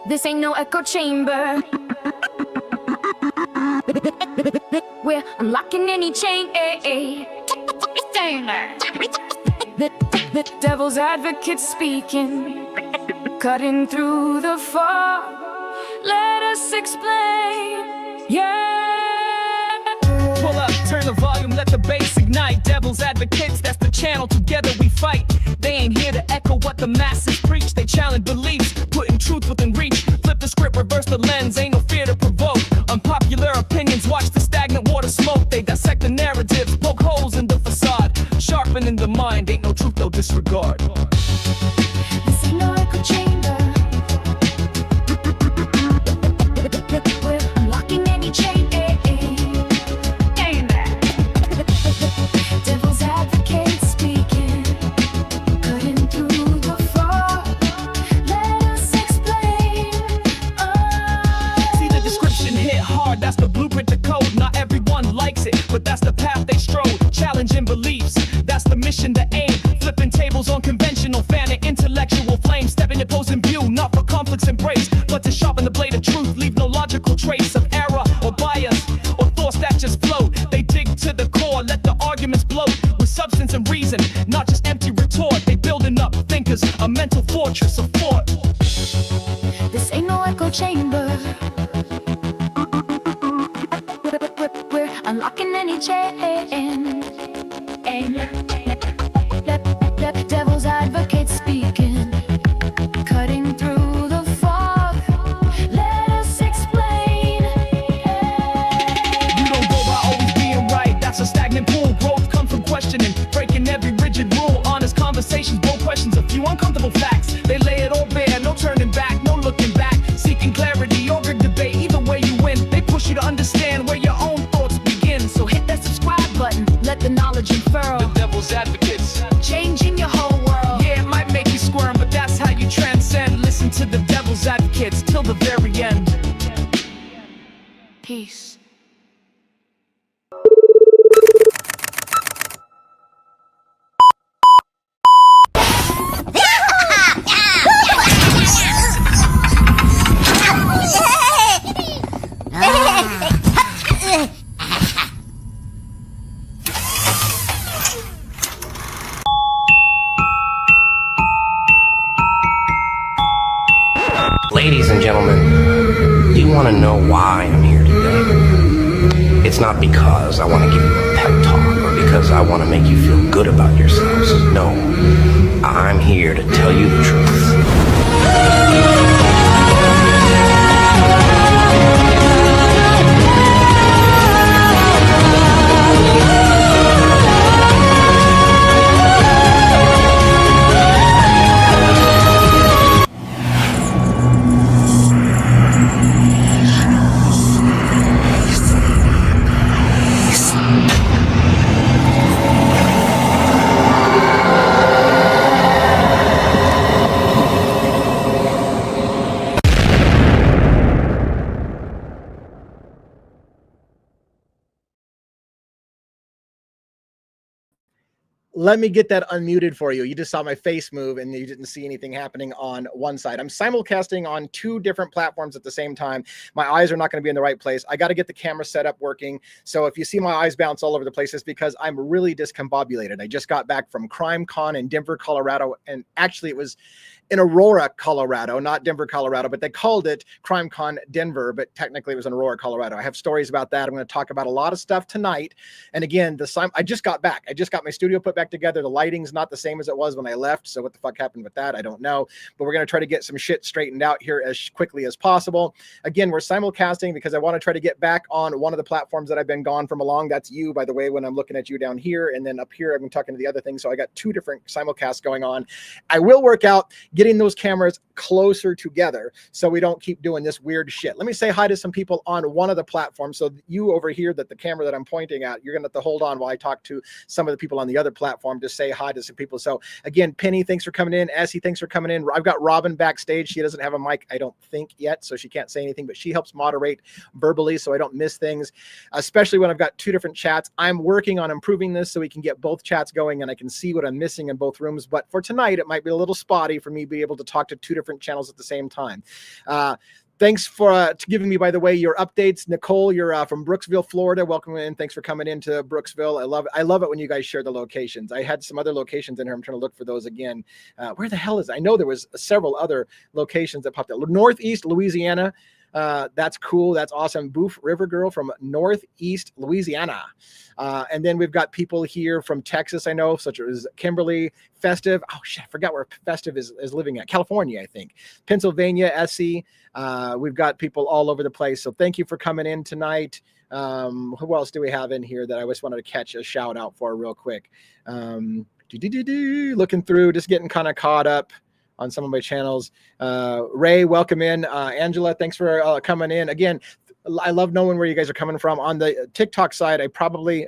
This ain't no echo chamber. We're unlocking any chain. The devil's advocate speaking, cutting through the fog. Let us explain. Yeah. Pull up, turn the volume, let the bass ignite. Devil's advocates, that's the channel. Together we fight. They ain't here to echo what the masses preach. They challenge beliefs, putting truth within reach. Flip the script, reverse the lens, ain't no fear to provoke. Unpopular opinions, watch the stagnant water smoke. They dissect the narratives, poke holes in the facade. Sharpening the mind, ain't no truth they'll disregard. This ain't no echo chamber. We're unlocking any chain. Devil's advocate speaking, cutting through the fog. Let us explain. See, the description hit hard, that's the blueprint to code. Not everyone likes it, but that's the path they strode. Challenging beliefs, that's the mission, the aim. Flipping tables on conventional, fanning intellectual flame. Stepping opposing view, not for conflicts embrace, but to sharpen the blade of truth. Leave no logical trace of error or bias or thoughts that just float. They dig to the core, let the arguments bloat with substance and reason, not just empty retort. They building up thinkers, a mental fortress of thought. This ain't no echo chamber. We're unlocking any chain. Devil's advocate speaking, cutting through the fog. Let us explain. You don't go by always being right, that's a stagnant pool. Growth comes from questioning, breaking every rigid rule. Honest conversations, bold questions, a few uncomfortable facts. They lay it all bare, no turning back, no looking back. Seeking clarity or good debate, either way you win. They push you to understand where your own thoughts begin. So hit that subscribe button, let the knowledge unfurl. The devil's advocates, Changing your whole world. Yeah, it might make you squirm, but that's how you transcend. Listen to the devil's advocates till the very end. Peace. Ladies and gentlemen, do you want to know why I'm here today? It's not because I want to give you a pep talk or because I want to make you feel good about yourselves. No, I'm here to tell you the truth. Let me get that unmuted for you. You just saw my face move and you didn't see anything happening on one side. I'm simulcasting on two different platforms at the same time. My eyes are not going to be in the right place. I got to get the camera set up working. So if you see my eyes bounce all over the place, it's because I'm really discombobulated. I just got back from CrimeCon in Denver, Colorado. And actually it was in Aurora, Colorado, not Denver, Colorado, but they called it CrimeCon Denver, but technically it was in Aurora, Colorado. I have stories about that. I'm going to talk about a lot of stuff tonight. And again, I just got back. I just got my studio put back together. The lighting's not the same as it was when I left. So what the fuck happened with that? I don't know. But we're going to try to get some shit straightened out here as quickly as possible. Again, we're simulcasting because I want to try to get back on one of the platforms that I've been gone from along. That's you, by the way, when I'm looking at you down here. And then up here, I've been talking to the other thing. So I got two different simulcasts going on. I will work out getting those cameras closer together so we don't keep doing this weird shit. Let me say hi to some people on one of the platforms. So you over here, that the camera that I'm pointing at, you're going to have to hold on while I talk to some of the people on the other platform to say hi to some people. So again, Penny, thanks for coming in. Essie, thanks for coming in. I've got Robin backstage. She doesn't have a mic, I don't think yet, so she can't say anything, but she helps moderate verbally so I don't miss things, especially when I've got two different chats. I'm working on improving this so we can get both chats going and I can see what I'm missing in both rooms. But for tonight, it might be a little spotty for me be able to talk to two different channels at the same time. Thanks for giving me, by the way, your updates. Nicole, you're from Brooksville, Florida. Welcome in. Thanks for coming into Brooksville. I love it. I love it when you guys share the locations. I had some other locations in here. I'm trying to look for those again. Where the hell is it? I know there was several other locations that popped up. Northeast Louisiana. That's cool. That's awesome. Boof River Girl from Northeast Louisiana. And then we've got people here from Texas, I know, such as Kimberly, Festive. Oh shit, I forgot where Festive is living at. California, I think. Pennsylvania, SC. We've got people all over the place. So thank you for coming in tonight. Who else do we have in here that I just wanted to catch a shout out for real quick? Looking through, just getting kind of caught up on some of my channels. Ray, welcome in. Angela, thanks for coming in. Again, I love knowing where you guys are coming from. On the TikTok side, I probably,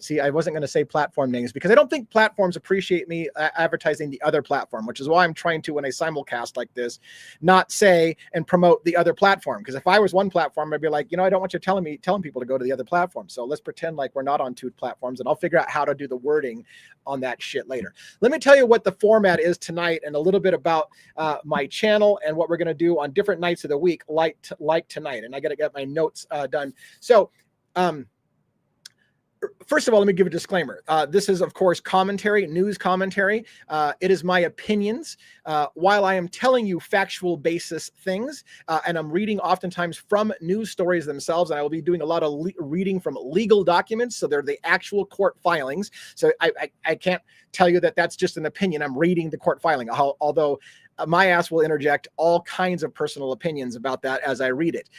see, I wasn't going to say platform names because I don't think platforms appreciate me advertising the other platform, which is why I'm trying to, when I simulcast like this, not say and promote the other platform. Because if I was one platform, I'd be like, I don't want you telling people to go to the other platform. So let's pretend like we're not on two platforms, and I'll figure out how to do the wording on that shit later. Let me tell you what the format is tonight and a little bit about my channel and what we're going to do on different nights of the week, like tonight. And I got to get my notes done. So, first of all, let me give a disclaimer. This is, of course, commentary, news commentary. It is my opinions. While I am telling you factual basis things, and I'm reading oftentimes from news stories themselves, and I will be doing a lot of reading from legal documents, so they're the actual court filings. So I can't tell you that that's just an opinion. I'm reading the court filing, although my ass will interject all kinds of personal opinions about that as I read it.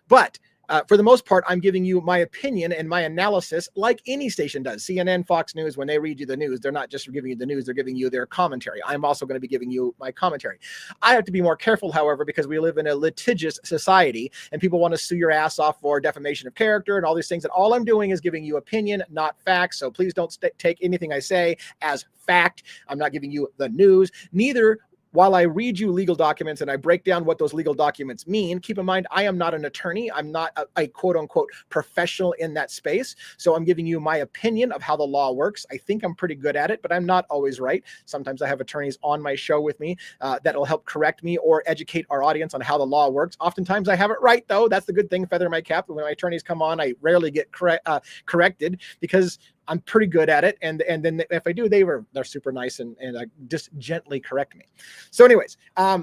But for the most part, I'm giving you my opinion and my analysis like any station does. CNN, Fox News, when they read you the news, they're not just giving you the news, they're giving you their commentary. I'm also going to be giving you my commentary. I have to be more careful, however, because we live in a litigious society and people want to sue your ass off for defamation of character and all these things. And all I'm doing is giving you opinion, not facts. So please don't take anything I say as fact. I'm not giving you the news. Neither while I read you legal documents and I break down what those legal documents mean, keep in mind, I am not an attorney. I'm not a quote unquote professional in that space. So I'm giving you my opinion of how the law works. I think I'm pretty good at it, but I'm not always right. Sometimes I have attorneys on my show with me that'll help correct me or educate our audience on how the law works. Oftentimes I have it right, though. That's the good thing, feather in my cap. When my attorneys come on, I rarely get corrected because I'm pretty good at it. And then if I do, they're super nice and just gently correct me. So anyways, I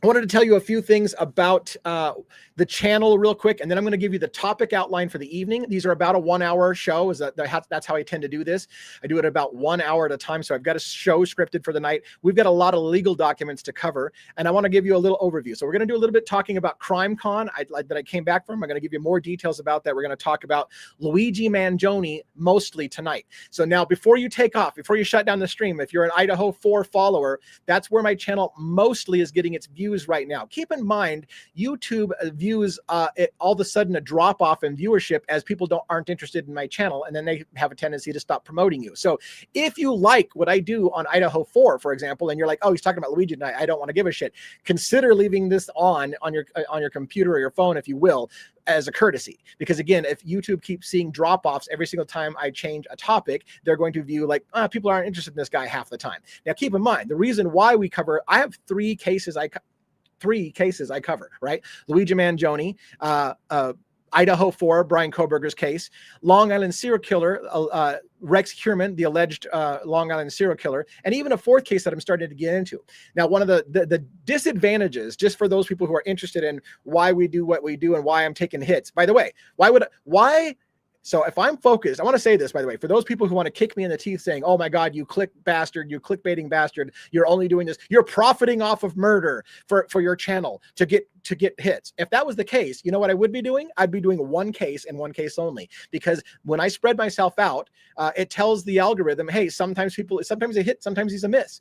wanted to tell you a few things about the channel real quick, and then I'm going to give you the topic outline for the evening. These are about a 1 hour show. That's how I tend to do this. I do it about 1 hour at a time. So I've got a show scripted for the night. We've got a lot of legal documents to cover, and I want to give you a little overview. So we're going to do a little bit talking about CrimeCon that I came back from. I'm going to give you more details about that. We're going to talk about Luigi Mangione mostly tonight. So now, before you take off, before you shut down the stream, if you're an Idaho 4 follower, that's where my channel mostly is getting its views right now. Keep in mind, YouTube views all of a sudden a drop off in viewership as people aren't interested in my channel, and then they have a tendency to stop promoting you. So if you like what I do on Idaho 4, for example, and you're like, oh, he's talking about Luigi tonight, I don't want to give a shit, consider leaving this on your computer or your phone, if you will, as a courtesy. Because again, if YouTube keeps seeing drop-offs every single time I change a topic, they're going to view like, people aren't interested in this guy half the time. Now, keep in mind, the reason why I have three cases I cover, right? Luigi Mangione, Idaho 4, Brian Koberger's case, Long Island serial killer, Rex Heuermann, the alleged Long Island serial killer, and even a fourth case that I'm starting to get into. Now, one of the disadvantages, just for those people who are interested in why we do what we do and why I'm taking hits. By the way, so if I'm focused, I want to say this, by the way, for those people who want to kick me in the teeth saying, oh my God, you clickbaiting bastard, you're only doing this, you're profiting off of murder for your channel to get hits. If that was the case, you know what I would be doing? I'd be doing one case and one case only, because when I spread myself out, it tells the algorithm, hey, sometimes a hit, sometimes he's a miss.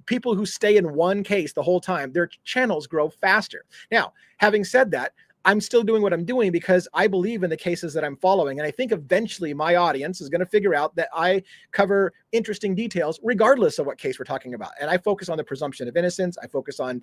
People who stay in one case the whole time, their channels grow faster. Now, having said that, I'm still doing what I'm doing because I believe in the cases that I'm following. And I think eventually my audience is going to figure out that I cover interesting details regardless of what case we're talking about. And I focus on the presumption of innocence. I focus on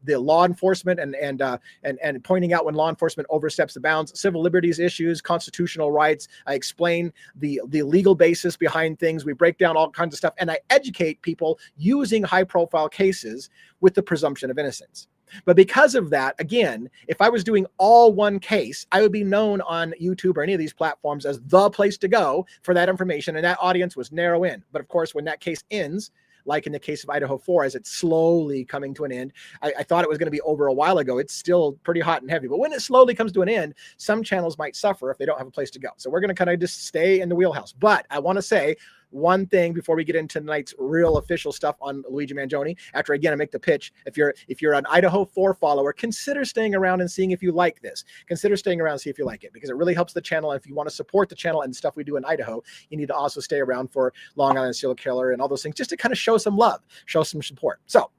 the law enforcement and pointing out when law enforcement oversteps the bounds, civil liberties issues, constitutional rights. I explain the legal basis behind things. We break down all kinds of stuff. And I educate people using high profile cases with the presumption of innocence. But because of that, again, if I was doing all one case, I would be known on YouTube or any of these platforms as the place to go for that information. And that audience was narrow in. But of course, when that case ends, like in the case of Idaho 4, as it's slowly coming to an end, I thought it was going to be over a while ago. It's still pretty hot and heavy. But when it slowly comes to an end, some channels might suffer if they don't have a place to go. So we're going to kind of just stay in the wheelhouse. But I want to say one thing before we get into tonight's real official stuff on Luigi Mangione. After again, I make the pitch. If you're an Idaho 4 follower, consider staying around and seeing if you like this. Consider staying around and see if you like it, because it really helps the channel. And if you want to support the channel and stuff we do in Idaho, you need to also stay around for Long Island serial killer and all those things, just to kind of show some love, show some support. So,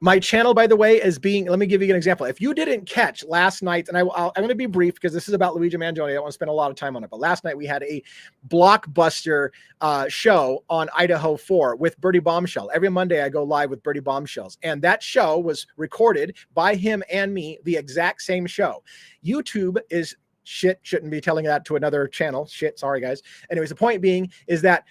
my channel, by the way, is being, let me give you an example. If you didn't catch last night, and I'm going to be brief because this is about Luigi Mangione. I don't want to spend a lot of time on it. But last night we had a blockbuster show on Idaho 4 with Birdie Bombshell. Every Monday I go live with Birdie Bombshells. And that show was recorded by him and me, the exact same show. YouTube is shit. Shouldn't be telling that to another channel. Shit. Sorry, guys. Anyways, the point being is that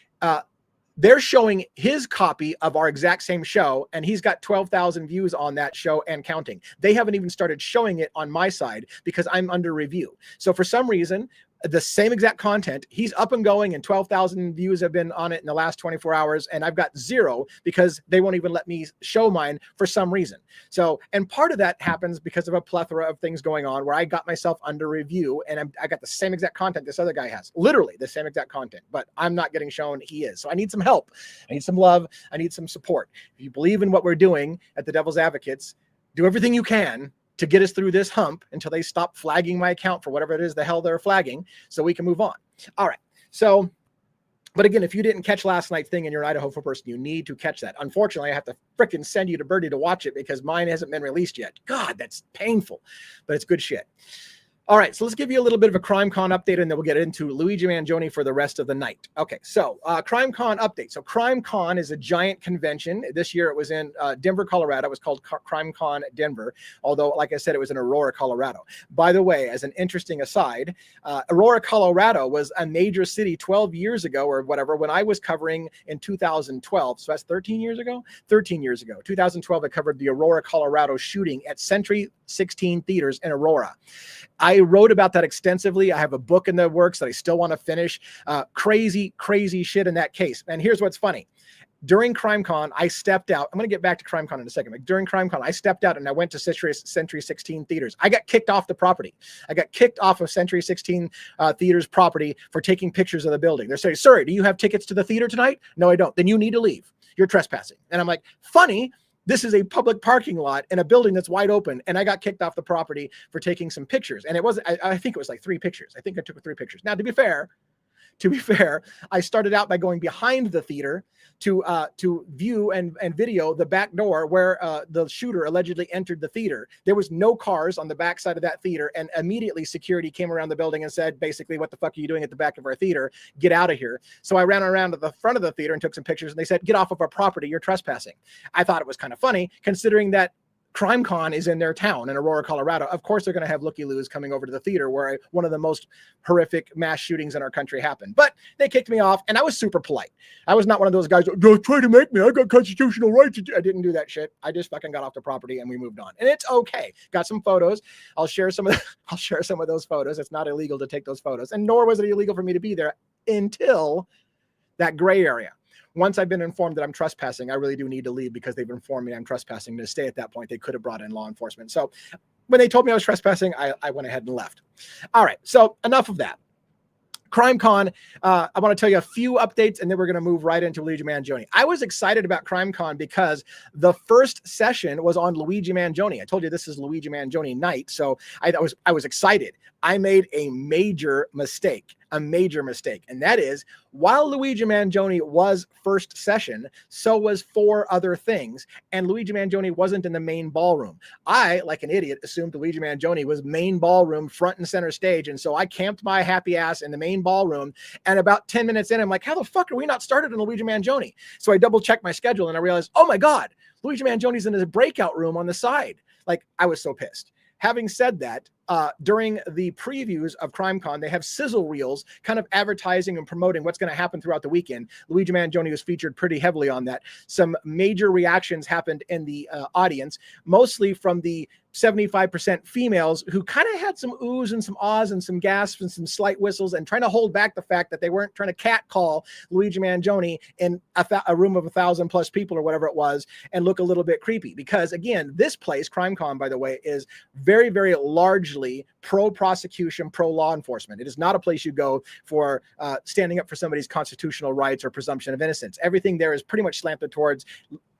they're showing his copy of our exact same show, and he's got 12,000 views on that show and counting. They haven't even started showing it on my side because I'm under review. So for some reason, the same exact content, he's up and going, and 12,000 views have been on it in the last 24 hours. And I've got 0 because they won't even let me show mine for some reason. So, and part of that happens because of a plethora of things going on where I got myself under review, and I got the same exact content this other guy has, literally the same exact content, but I'm not getting shown, he is. So I need some help. I need some love. I need some support. If you believe in what we're doing at the Devil's Advocates, do everything you can to get us through this hump until they stop flagging my account for whatever it is the hell they're flagging, so we can move on. All right. So, but again, if you didn't catch last night's thing and you're an Idaho 4 person, you need to catch that. Unfortunately, I have to frickin' send you to Birdie to watch it because mine hasn't been released yet. God, that's painful, but it's good shit. All right, so let's give you a little bit of a CrimeCon update, and then we'll get into Luigi Mangione for the rest of the night. Okay, so CrimeCon update. So CrimeCon is a giant convention. This year it was in Denver, Colorado. It was called CrimeCon Denver, although, like I said, it was in Aurora, Colorado. By the way, as an interesting aside, Aurora, Colorado was a major city 12 years ago or whatever when I was covering in 2012. So that's 13 years ago? 13 years ago. 2012, I covered the Aurora, Colorado shooting at Century 16 Theaters in Aurora. I wrote about that extensively. I have a book in the works that I still want to finish. Crazy shit in that case. And here's what's funny. During CrimeCon, I stepped out. I'm going to get back to CrimeCon in a second. But during CrimeCon, I stepped out and I went to Century 16 Theaters. I got kicked off the property. I got kicked off of Century 16 Theaters property for taking pictures of the building. They're saying, "Sir, do you have tickets to the theater tonight?" "No, I don't." "Then you need to leave. You're trespassing." And I'm like, funny. This is a public parking lot in a building that's wide open, and I got kicked off the property for taking some pictures. And it wasn't, I think it was like 3 pictures. I think I took 3 pictures. Now, to be fair, I started out by going behind the theater to view and video the back door where the shooter allegedly entered the theater. There was no cars on the back side of that theater, and immediately security came around the building and said, basically, "What the fuck are you doing at the back of our theater? Get out of here." So I ran around to the front of the theater and took some pictures, and they said, "Get off of our property, you're trespassing." I thought it was kind of funny, considering that CrimeCon is in their town in Aurora, Colorado. Of course, they're going to have looky-loos coming over to the theater where one of the most horrific mass shootings in our country happened. But they kicked me off, and I was super polite. I was not one of those guys, "Don't try to make me. I got constitutional rights." I didn't do that shit. I just fucking got off the property and we moved on. And it's okay. Got some photos. I'll share some of those photos. It's not illegal to take those photos, and nor was it illegal for me to be there until that gray area. Once I've been informed that I'm trespassing, I really do need to leave because they've informed me I'm trespassing. To stay at that point, they could have brought in law enforcement. So when they told me I was trespassing, I went ahead and left. All right, so enough of that. CrimeCon, I want to tell you a few updates, and then we're going to move right into Luigi Mangione. I was excited about CrimeCon because the first session was on Luigi Mangione. I told you this is Luigi Mangione night, so I was excited. I made a major mistake. a major mistake. And that is, while Luigi Mangione was first session, so was 4 other things. And Luigi Mangione wasn't in the main ballroom. I, like an idiot, assumed Luigi Mangione was main ballroom, front and center stage. And so I camped my happy ass in the main ballroom. And about 10 minutes in, I'm like, how the fuck are we not started on Luigi Mangione? So I double checked my schedule and I realized, oh my God, Luigi Mangione's in his breakout room on the side. Like, I was so pissed. Having said that, during the previews of CrimeCon, they have sizzle reels kind of advertising and promoting what's going to happen throughout the weekend. Luigi Mangione was featured pretty heavily on that. Some major reactions happened in the audience, mostly from the 75% females who kind of had some oohs and some ahs and some gasps and some slight whistles and trying to hold back the fact that they weren't trying to catcall Luigi Mangione in a room of 1,000+ people or whatever it was and look a little bit creepy. Because again, this place, CrimeCon, by the way, is very, very largely pro-prosecution, pro-law enforcement. It is not a place you go for standing up for somebody's constitutional rights or presumption of innocence. Everything there is pretty much slanted towards,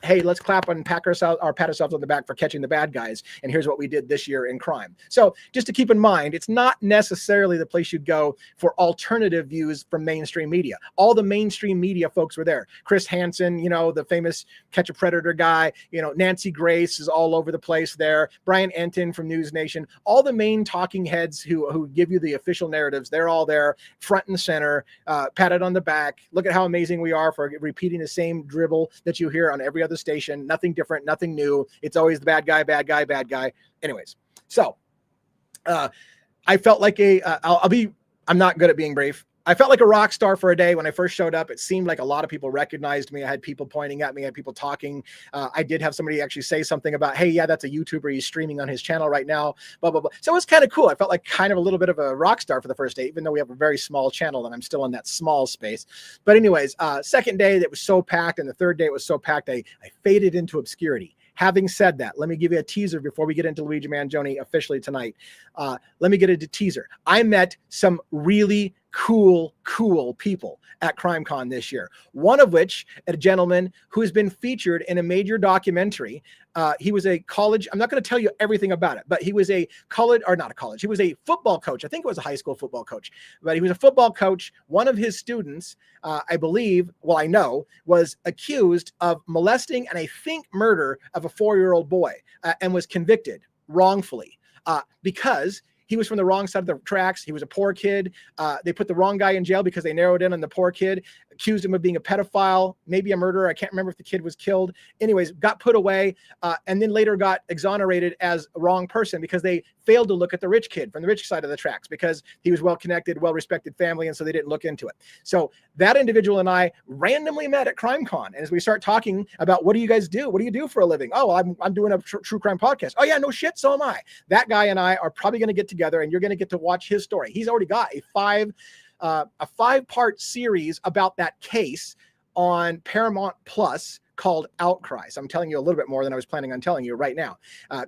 hey, let's clap and pat ourselves on the back for catching the bad guys. And here's what we did this year in crime. So just to keep in mind, it's not necessarily the place you'd go for alternative views from mainstream media. All the mainstream media folks were there. Chris Hansen, you know, the famous Catch a Predator guy, you know, Nancy Grace is all over the place there. Brian Entin from News Nation, all the main talking heads who give you the official narratives, they're all there front and center, patted on the back. Look at how amazing we are for repeating the same dribble that you hear on every other station. Nothing different, nothing new. It's always the bad guy, bad guy, bad guy. Anyways, so I felt like I'm not good at being brief. I felt like a rock star for a day when I first showed up. It seemed like a lot of people recognized me. I had people pointing at me, I had people talking. I did have somebody actually say something about, hey, yeah, that's a YouTuber. He's streaming on his channel right now, blah, blah, blah. So it was kind of cool. I felt like kind of a little bit of a rock star for the first day, even though we have a very small channel and I'm still in that small space. But anyways, second day that was so packed, and the third day it was so packed, I faded into obscurity. Having said that, let me give you a teaser before we get into Luigi Mangione officially tonight. Let me get a teaser. I met some really cool people at CrimeCon this year. One of which, a gentleman who has been featured in a major documentary. He was a college, I'm not going to tell you everything about it, but he was a college, or not a college, he was a football coach. I think it was a high school football coach, but he was a football coach. One of his students, I believe, well, I know, was accused of molesting and I think murder of a 4-year-old boy and was convicted wrongfully because he was from the wrong side of the tracks. He was a poor kid. They put the wrong guy in jail because they narrowed in on the poor kid, accused him of being a pedophile, maybe a murderer. I can't remember if the kid was killed. Anyways, got put away and then later got exonerated as a wrong person because they failed to look at the rich kid from the rich side of the tracks because he was well-connected, well-respected family, and so they didn't look into it. So that individual and I randomly met at CrimeCon. And as we start talking about, what do you guys do? What do you do for a living? Oh, I'm doing a true crime podcast. Oh yeah, no shit, so am I. That guy and I are probably going to get together and you're going to get to watch his story. He's already got a 5-part series about that case on Paramount Plus called Outcry. So I'm telling you a little bit more than I was planning on telling you right now.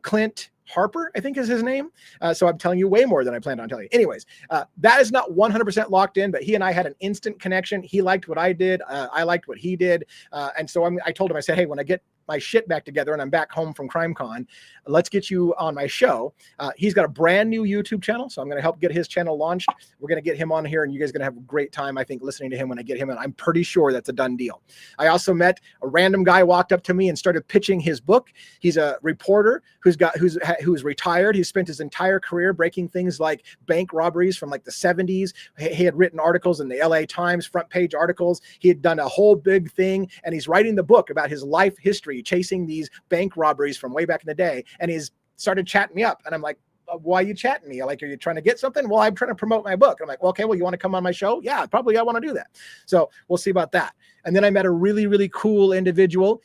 Clint Harper, I think is his name. So I'm telling you way more than I planned on telling you. Anyways, that is not 100% locked in, but he and I had an instant connection. He liked what I did. I liked what he did. And so I told him, I said, hey, when I get my shit back together and I'm back home from CrimeCon, let's get you on my show. He's got a brand new YouTube channel, so I'm going to help get his channel launched. We're going to get him on here and you guys are going to have a great time, I think, listening to him when I get him in. I'm pretty sure that's a done deal. I also met a random guy, walked up to me and started pitching his book. He's a reporter who's retired. He spent his entire career breaking things like bank robberies from like the 70s. He had written articles in the LA Times, front page articles. He had done a whole big thing, and he's writing the book about his life history chasing these bank robberies from way back in the day. And he's started chatting me up, and I'm like, why are you chatting me? Like, are you trying to get something? Well, I'm trying to promote my book. I'm like, well, okay, well, you want to come on my show? Yeah, probably I want to do that. So we'll see about that. And then I met a really, really cool individual.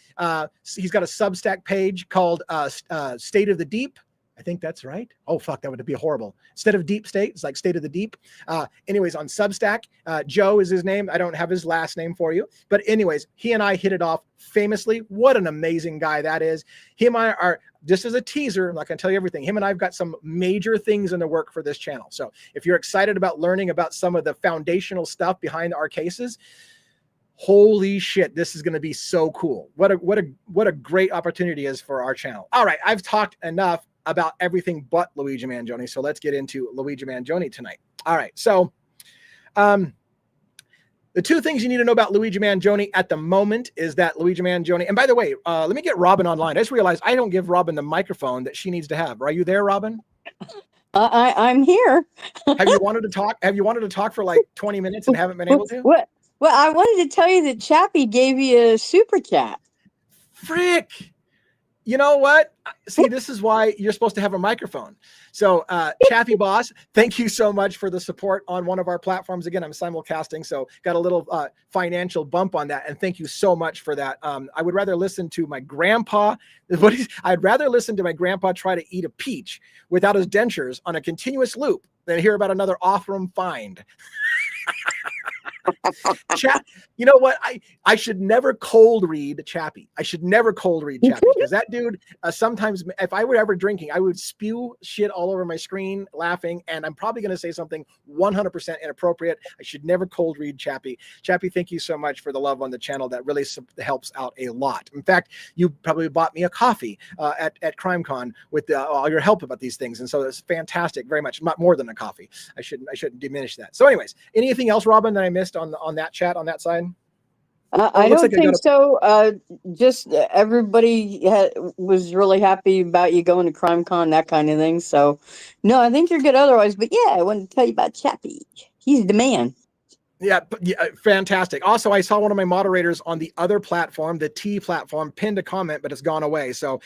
He's got a Substack page called State of the Deep. I think that's right. Oh, fuck, that would be horrible. Instead of Deep State, it's like State of the Deep. Anyways, on Substack, Joe is his name. I don't have his last name for you. But anyways, he and I hit it off famously. What an amazing guy that is. Him and I are, just as a teaser, I'm not going to tell you everything. Him and I have got some major things in the work for this channel. So if you're excited about learning about some of the foundational stuff behind our cases, holy shit, this is going to be so cool. What a great opportunity is for our channel. All right, I've talked enough about everything but Luigi Mangione, so let's get into Luigi Mangione tonight. All right, so The two things you need to know about Luigi Mangione at the moment is that Luigi Mangione, and by the way, let me get Robin online. I just realized I don't give Robin the microphone that she needs to have. Are you there, Robin? I'm here. Have you wanted to talk? Have you wanted to talk for like 20 minutes and haven't been able to? What? Well, I wanted to tell you that Chappie gave you a super chat. Frick. You know what? See, this is why you're supposed to have a microphone. So, Chappie Boss, thank you so much for the support on one of our platforms. Again, I'm simulcasting, so got a little financial bump on that. And thank you so much for that. I would rather listen to my grandpa. I'd rather listen to my grandpa try to eat a peach without his dentures on a continuous loop than hear about another off-room find. You know what? I should never cold read Chappie. I should never cold read Chappie because that dude sometimes, if I were ever drinking, I would spew shit all over my screen laughing, and I'm probably going to say something 100% inappropriate. I should never cold read Chappie. Chappie, thank you so much for the love on the channel. That really helps out a lot. In fact, you probably bought me a coffee at CrimeCon with all your help about these things, and so it's fantastic, very much, not more than a coffee. I shouldn't diminish that. So, anyways, anything else, Robin, that I missed on that chat on that side? I don't think so. Just everybody was really happy about you going to CrimeCon, that kind of thing. So, no, I think you're good otherwise. But yeah, I wanted to tell you about Chappie. He's the man. Yeah, fantastic. Also, I saw one of my moderators on the other platform, the T platform, pinned a comment, but it's gone away. So,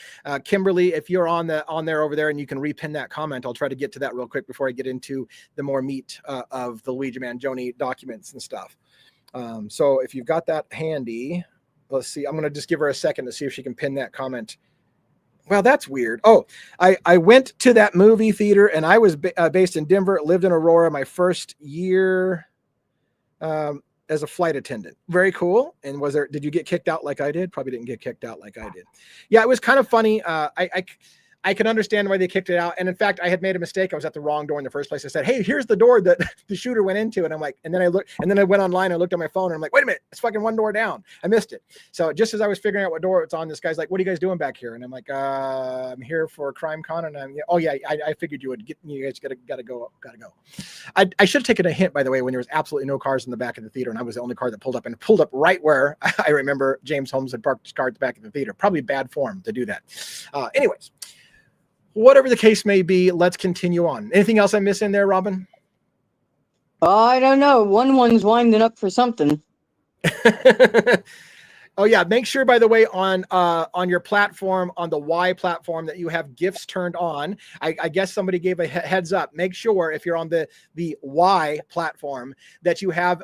Kimberly, if you're on there over there and you can repin that comment, I'll try to get to that real quick before I get into the more meat of the Luigi Mangione documents and stuff. So if you've got that handy, let's see. I'm going to just give her a second to see if she can pin that comment. Well, that's weird. Oh, I went to that movie theater, and I was based in Denver, lived in Aurora my first year as a flight attendant. Very cool. And did you get kicked out like I did? Probably didn't get kicked out like I did. Yeah, it was kind of funny. I can understand why they kicked it out. And in fact, I had made a mistake. I was at the wrong door in the first place. I said, hey, here's the door that the shooter went into. And I'm like, and then I went online and looked at my phone and I'm like, wait a minute, it's fucking one door down. I missed it. So just as I was figuring out what door it's on, this guy's like, what are you guys doing back here? And I'm like, I'm here for CrimeCon. And oh yeah, I figured you would get, you guys gotta go. I should have taken a hint, by the way, when there was absolutely no cars in the back of the theater. And I was the only car that pulled up right where I remember James Holmes had parked his car at the back of the theater. Probably bad form to do that. Anyways. Whatever the case may be, let's continue on. Anything else I miss in there, Robin? I don't know. One's winding up for something. Oh yeah, make sure, by the way, on your platform, on the Y platform, that you have gifts turned on. I guess somebody gave a heads up. Make sure if you're on the Y platform that you have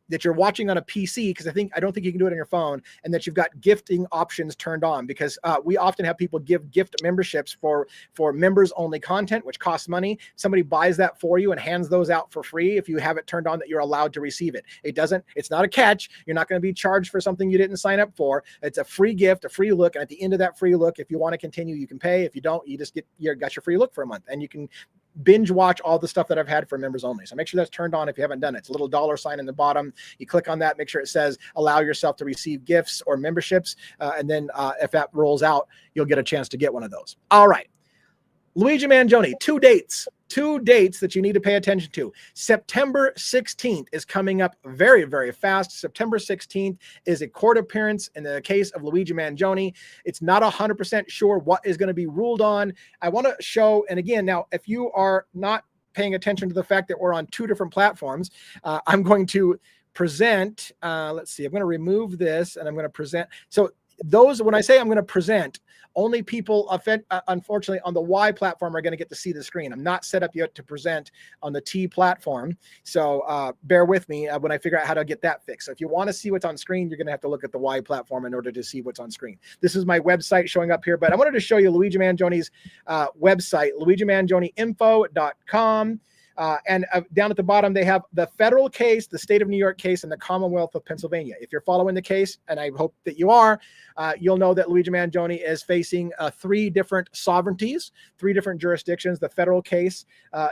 that you're watching on a PC, because I don't think you can do it on your phone, and that you've got gifting options turned on, because we often have people give gift memberships for members only content, which costs money. Somebody buys that for you and hands those out for free if you have it turned on that you're allowed to receive it. It's not a catch. You're not going to be charged for something you didn't sign up for. It's a free gift, a free look, and at the end of that free look, if you want to continue, you can pay. If you don't, you just got your free look for a month, and you can binge watch all the stuff that I've had for members only. So make sure that's turned on if you haven't done it. It's a little $ in the bottom. You click on that, make sure it says allow yourself to receive gifts or memberships. And then if that rolls out, you'll get a chance to get one of those. All right. Luigi Mangione, two dates that you need to pay attention to. September 16th is coming up very, very fast. September 16th is a court appearance in the case of Luigi Mangione. It's not 100% sure what is going to be ruled on. I want to show, and again, now, if you are not paying attention to the fact that we're on two different platforms, I'm going to present, let's see, I'm going to remove this and I'm going to present. So when I say I'm going to present, only people, unfortunately, on the Y platform are going to get to see the screen. I'm not set up yet to present on the T platform. So bear with me when I figure out how to get that fixed. So if you want to see what's on screen, you're going to have to look at the Y platform in order to see what's on screen. This is my website showing up here, but I wanted to show you Luigi Mangione's website, luigimangione.info.com. And down at the bottom, they have the federal case, the state of New York case, and the Commonwealth of Pennsylvania. If you're following the case, and I hope that you are, you'll know that Luigi Mangione is facing 3 different sovereignties, 3 different jurisdictions. The federal case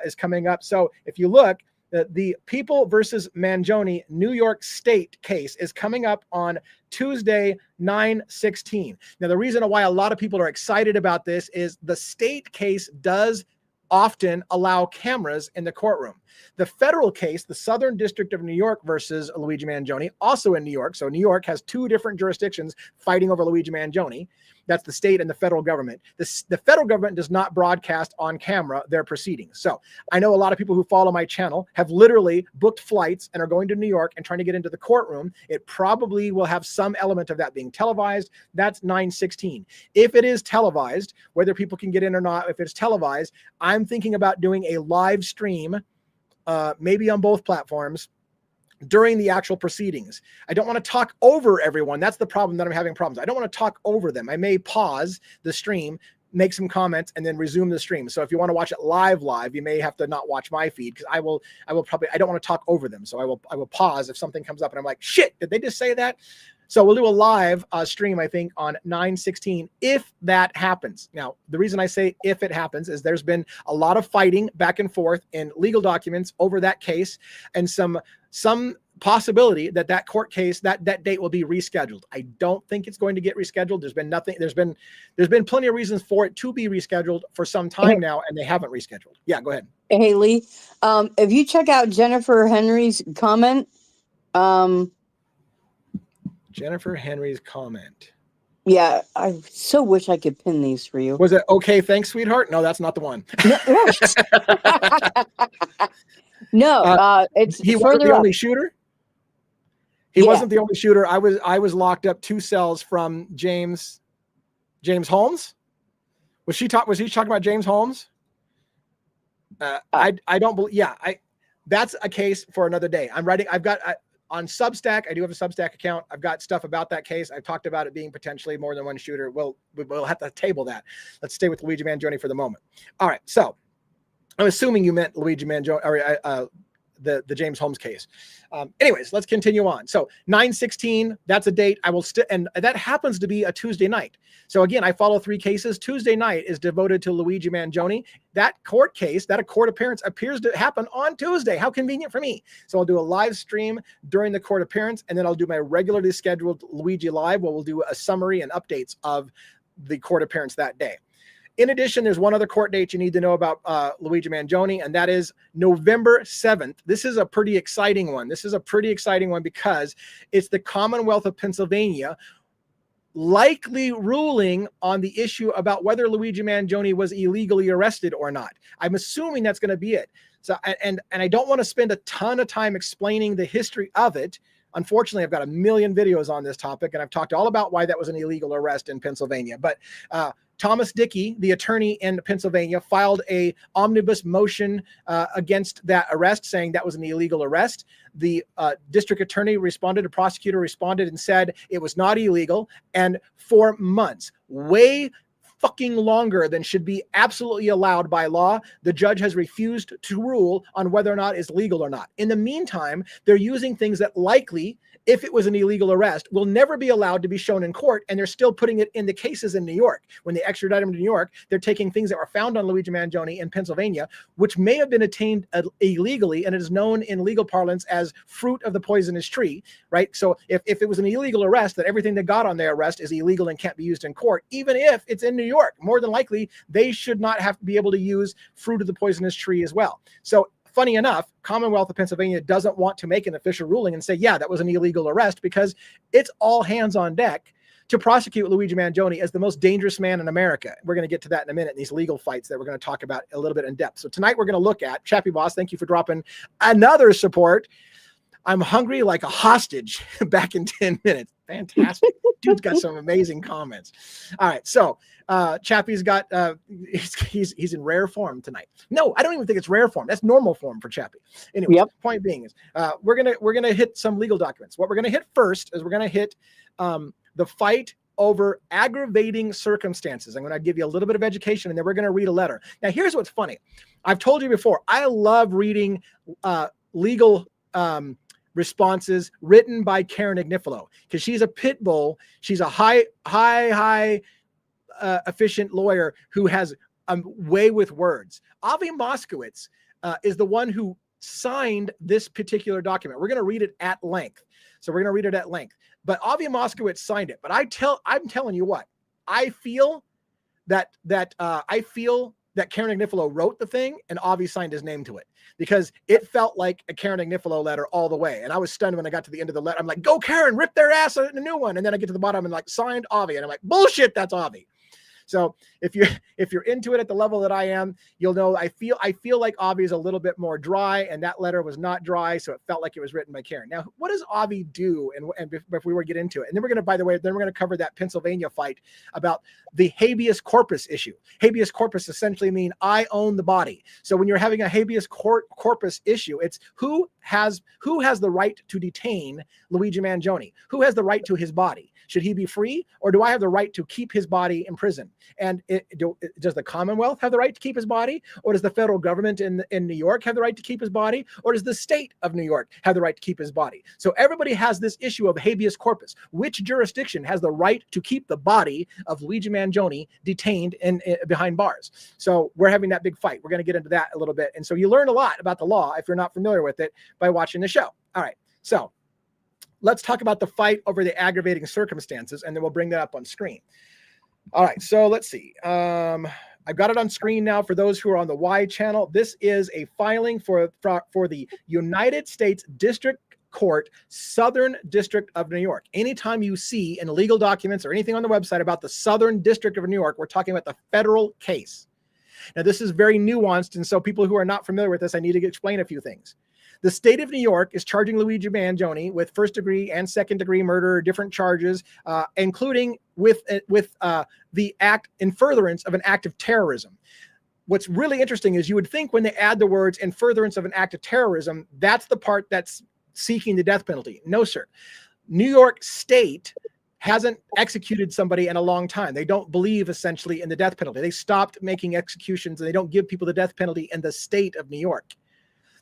is coming up. So if you look, the People versus Mangione New York State case is coming up on Tuesday, 9/16. Now, the reason why a lot of people are excited about this is the state case does often allow cameras in the courtroom. The federal case, the Southern District of New York versus Luigi Mangione, also in New York. So New York has two different jurisdictions fighting over Luigi Mangione. That's the state and the federal government. The federal government does not broadcast on camera their proceedings. So I know a lot of people who follow my channel have literally booked flights and are going to New York and trying to get into the courtroom. It probably will have some element of that being televised. That's 9/16. If it is televised, whether people can get in or not, if it's televised, I'm thinking about doing a live stream, maybe on both platforms, during the actual proceedings. I don't want to talk over everyone. That's the problem that I'm having problems. I don't want to talk over them. I may pause the stream, make some comments, and then resume the stream. So if you want to watch it live, you may have to not watch my feed, because I will probably, I don't want to talk over them. So I will pause if something comes up and I'm like, shit, did they just say that? So we'll do a live stream, I think, on 9/16, if that happens. Now, the reason I say if it happens is there's been a lot of fighting back and forth in legal documents over that case, and some possibility that court case, that date will be rescheduled. I don't think it's going to get rescheduled. There's been plenty of reasons for it to be rescheduled for some time now, and they haven't rescheduled. Yeah, go ahead. Hey, Lee, if you check out Jennifer Henry's comment, Jennifer Henry's comment. yeah, I so wish I could pin these for you. Was it okay? Thanks, sweetheart. No, that's not the one. No, it's he further wasn't the up. only shooter. He wasn't the only shooter. I was locked up 2 cells from James Holmes. Was he talking about James Holmes? I don't believe. Yeah, that's a case for another day. I've got on Substack. I do have a Substack account. I've got stuff about that case. I've talked about it being potentially more than one shooter. We'll have to table that. Let's stay with Luigi Mangione for the moment. All right, so I'm assuming you meant Luigi Mangione, or the James Holmes case. Anyways, let's continue on. So 9/16, that's a date. I will and that happens to be a Tuesday night. So again, I follow 3 cases. Tuesday night is devoted to Luigi Mangione. That court case, that a court appearance appears to happen on Tuesday. How convenient for me. So I'll do a live stream during the court appearance, and then I'll do my regularly scheduled Luigi Live, where we'll do a summary and updates of the court appearance that day. In addition, there's one other court date you need to know about Luigi Mangione, and that is November 7th. This is a pretty exciting one. Because it's the Commonwealth of Pennsylvania likely ruling on the issue about whether Luigi Mangione was illegally arrested or not. I'm assuming that's going to be it. So, and I don't want to spend a ton of time explaining the history of it. Unfortunately, I've got a million videos on this topic, and I've talked all about why that was an illegal arrest in Pennsylvania. But Thomas Dickey, the attorney in Pennsylvania, filed a omnibus motion against that arrest, saying that was an illegal arrest. The district attorney responded, a prosecutor responded and said it was not illegal. And for months, way fucking longer than should be absolutely allowed by law, the judge has refused to rule on whether or not it's legal or not. In the meantime, they're using things that likely, if it was an illegal arrest, will never be allowed to be shown in court, and they're still putting it in the cases in New York. When they extradite him to New York, they're taking things that were found on Luigi Mangione in Pennsylvania, which may have been obtained illegally, and it is known in legal parlance as fruit of the poisonous tree, right? So if it was an illegal arrest, that everything they got on their arrest is illegal and can't be used in court, even if it's in New York. More than likely, they should not have to be able to use fruit of the poisonous tree as well. So funny enough, Commonwealth of Pennsylvania doesn't want to make an official ruling and say, yeah, that was an illegal arrest, because it's all hands on deck to prosecute Luigi Mangione as the most dangerous man in America. We're going to get to that in a minute, these legal fights that we're going to talk about a little bit in depth. So tonight we're going to look at, Chappie Boss, thank you for dropping another support. I'm hungry like a hostage back in 10 minutes. Fantastic. Dude's got some amazing comments. All right. So Chappie's got, he's in rare form tonight. No, I don't even think it's rare form. That's normal form for Chappie. Anyway, Point being is we're going to hit some legal documents. What we're going to hit first is we're going to hit the fight over aggravating circumstances. I'm going to give you a little bit of education, and then we're going to read a letter. Now, here's what's funny. I've told you before, I love reading legal responses written by Karen Agnifilo, because she's a pit bull. She's a high efficient lawyer who has a way with words. Avi Moskowitz is the one who signed this particular document. We're going to read it at length. But Avi Moskowitz signed it. But I'm telling you what, I feel that that Karen Agnifilo wrote the thing and Avi signed his name to it, because it felt like a Karen Agnifilo letter all the way. And I was stunned when I got to the end of the letter. I'm like, go Karen, rip their ass in a new one. And then I get to the bottom and like, signed Avi. And I'm like, bullshit, that's Avi. So if you're into it at the level that I am, you'll know I feel like Avi is a little bit more dry, and that letter was not dry, so it felt like it was written by Karen. Now, what does Avi do? And if we were to get into it, and then we're going to, by the way, then we're going to cover that Pennsylvania fight about the habeas corpus issue. Habeas corpus essentially mean I own the body. So when you're having a habeas corpus issue, it's who has the right to detain Luigi Mangione? Who has the right to his body? Should he be free, or do I have the right to keep his body in prison? And does the Commonwealth have the right to keep his body, or does the federal government in New York have the right to keep his body, or does the state of New York have the right to keep his body? So everybody has this issue of habeas corpus. Which jurisdiction has the right to keep the body of Luigi Mangione detained behind bars? So we're having that big fight. We're going to get into that a little bit. And so you learn a lot about the law if you're not familiar with it by watching the show. All right. So let's talk about the fight over the aggravating circumstances, and then we'll bring that up on screen. All right, so let's see. I've got it on screen now for those who are on the Y channel. This is a filing for the United States District Court, Southern District of New York. Anytime you see in legal documents or anything on the website about the Southern District of New York, we're talking about the federal case. Now, this is very nuanced, and so people who are not familiar with this, I need to explain a few things. The state of New York is charging Luigi Mangione with first-degree and second-degree murder, different charges, including with the act in furtherance of an act of terrorism. What's really interesting is you would think when they add the words in furtherance of an act of terrorism, that's the part that's seeking the death penalty. No, sir. New York State hasn't executed somebody in a long time. They don't believe essentially in the death penalty. They stopped making executions, and they don't give people the death penalty in the state of New York.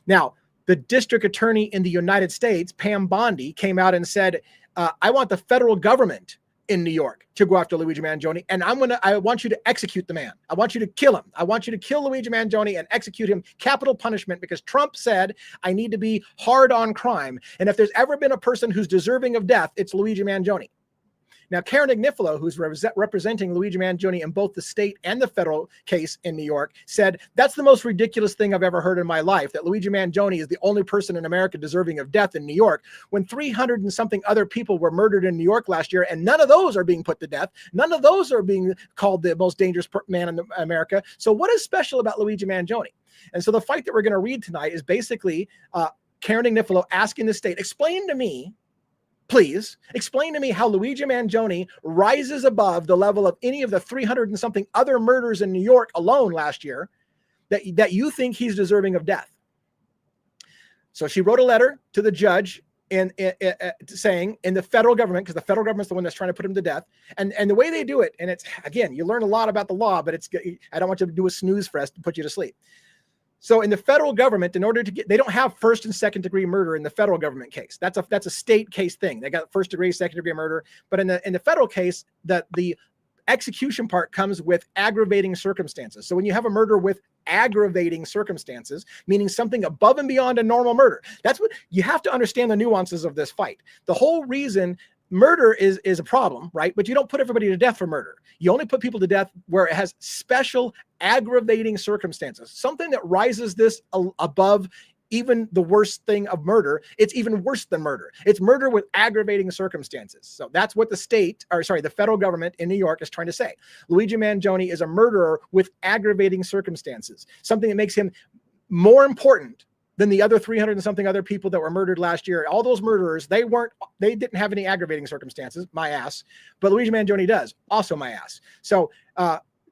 Now, the district attorney in the United States, Pam Bondi, came out and said, I want the federal government in New York to go after Luigi Mangione, and I want you to execute the man. I want you to kill him. I want you to kill Luigi Mangione and execute him, capital punishment, because Trump said I need to be hard on crime. And if there's ever been a person who's deserving of death, it's Luigi Mangione. Now, Karen Agnifilo, who's representing Luigi Mangione in both the state and the federal case in New York, said, that's the most ridiculous thing I've ever heard in my life, that Luigi Mangione is the only person in America deserving of death in New York, when 300 and something other people were murdered in New York last year, and none of those are being put to death. None of those are being called the most dangerous man in America. So what is special about Luigi Mangione? And so the fight that we're going to read tonight is basically Karen Agnifilo asking the state, explain to me, please explain to me how Luigi Mangione rises above the level of any of the 300 and something other murders in New York alone last year that you think he's deserving of death. So she wrote a letter to the judge saying in the federal government, because the federal government's the one that's trying to put him to death. And the way they do it, and it's, again, you learn a lot about the law, but I don't want you to do a snooze fest to put you to sleep. So in the federal government, in order to get, they don't have first and second degree murder in the federal government case. That's a state case thing. They got first degree, second degree murder. But in the federal case, the execution part comes with aggravating circumstances. So when you have a murder with aggravating circumstances, meaning something above and beyond a normal murder, that's what you have to understand the nuances of this fight. The whole reason murder is a problem, right? But you don't put everybody to death for murder. You only put people to death where it has special aggravating circumstances, something that rises this above even the worst thing of murder. It's even worse than murder. It's murder with aggravating circumstances. So that's what the federal government in New York is trying to say. Luigi Mangione is a murderer with aggravating circumstances, something that makes him more important than the other 300 and something other people that were murdered last year. All those murderers, they didn't have any aggravating circumstances, my ass, but Luigi Mangione does, also my ass. So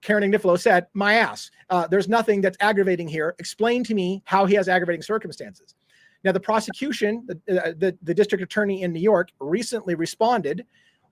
Karen Agnifilo said, my ass, there's nothing that's aggravating here. Explain to me how he has aggravating circumstances. Now, the prosecution, the district attorney in New York recently responded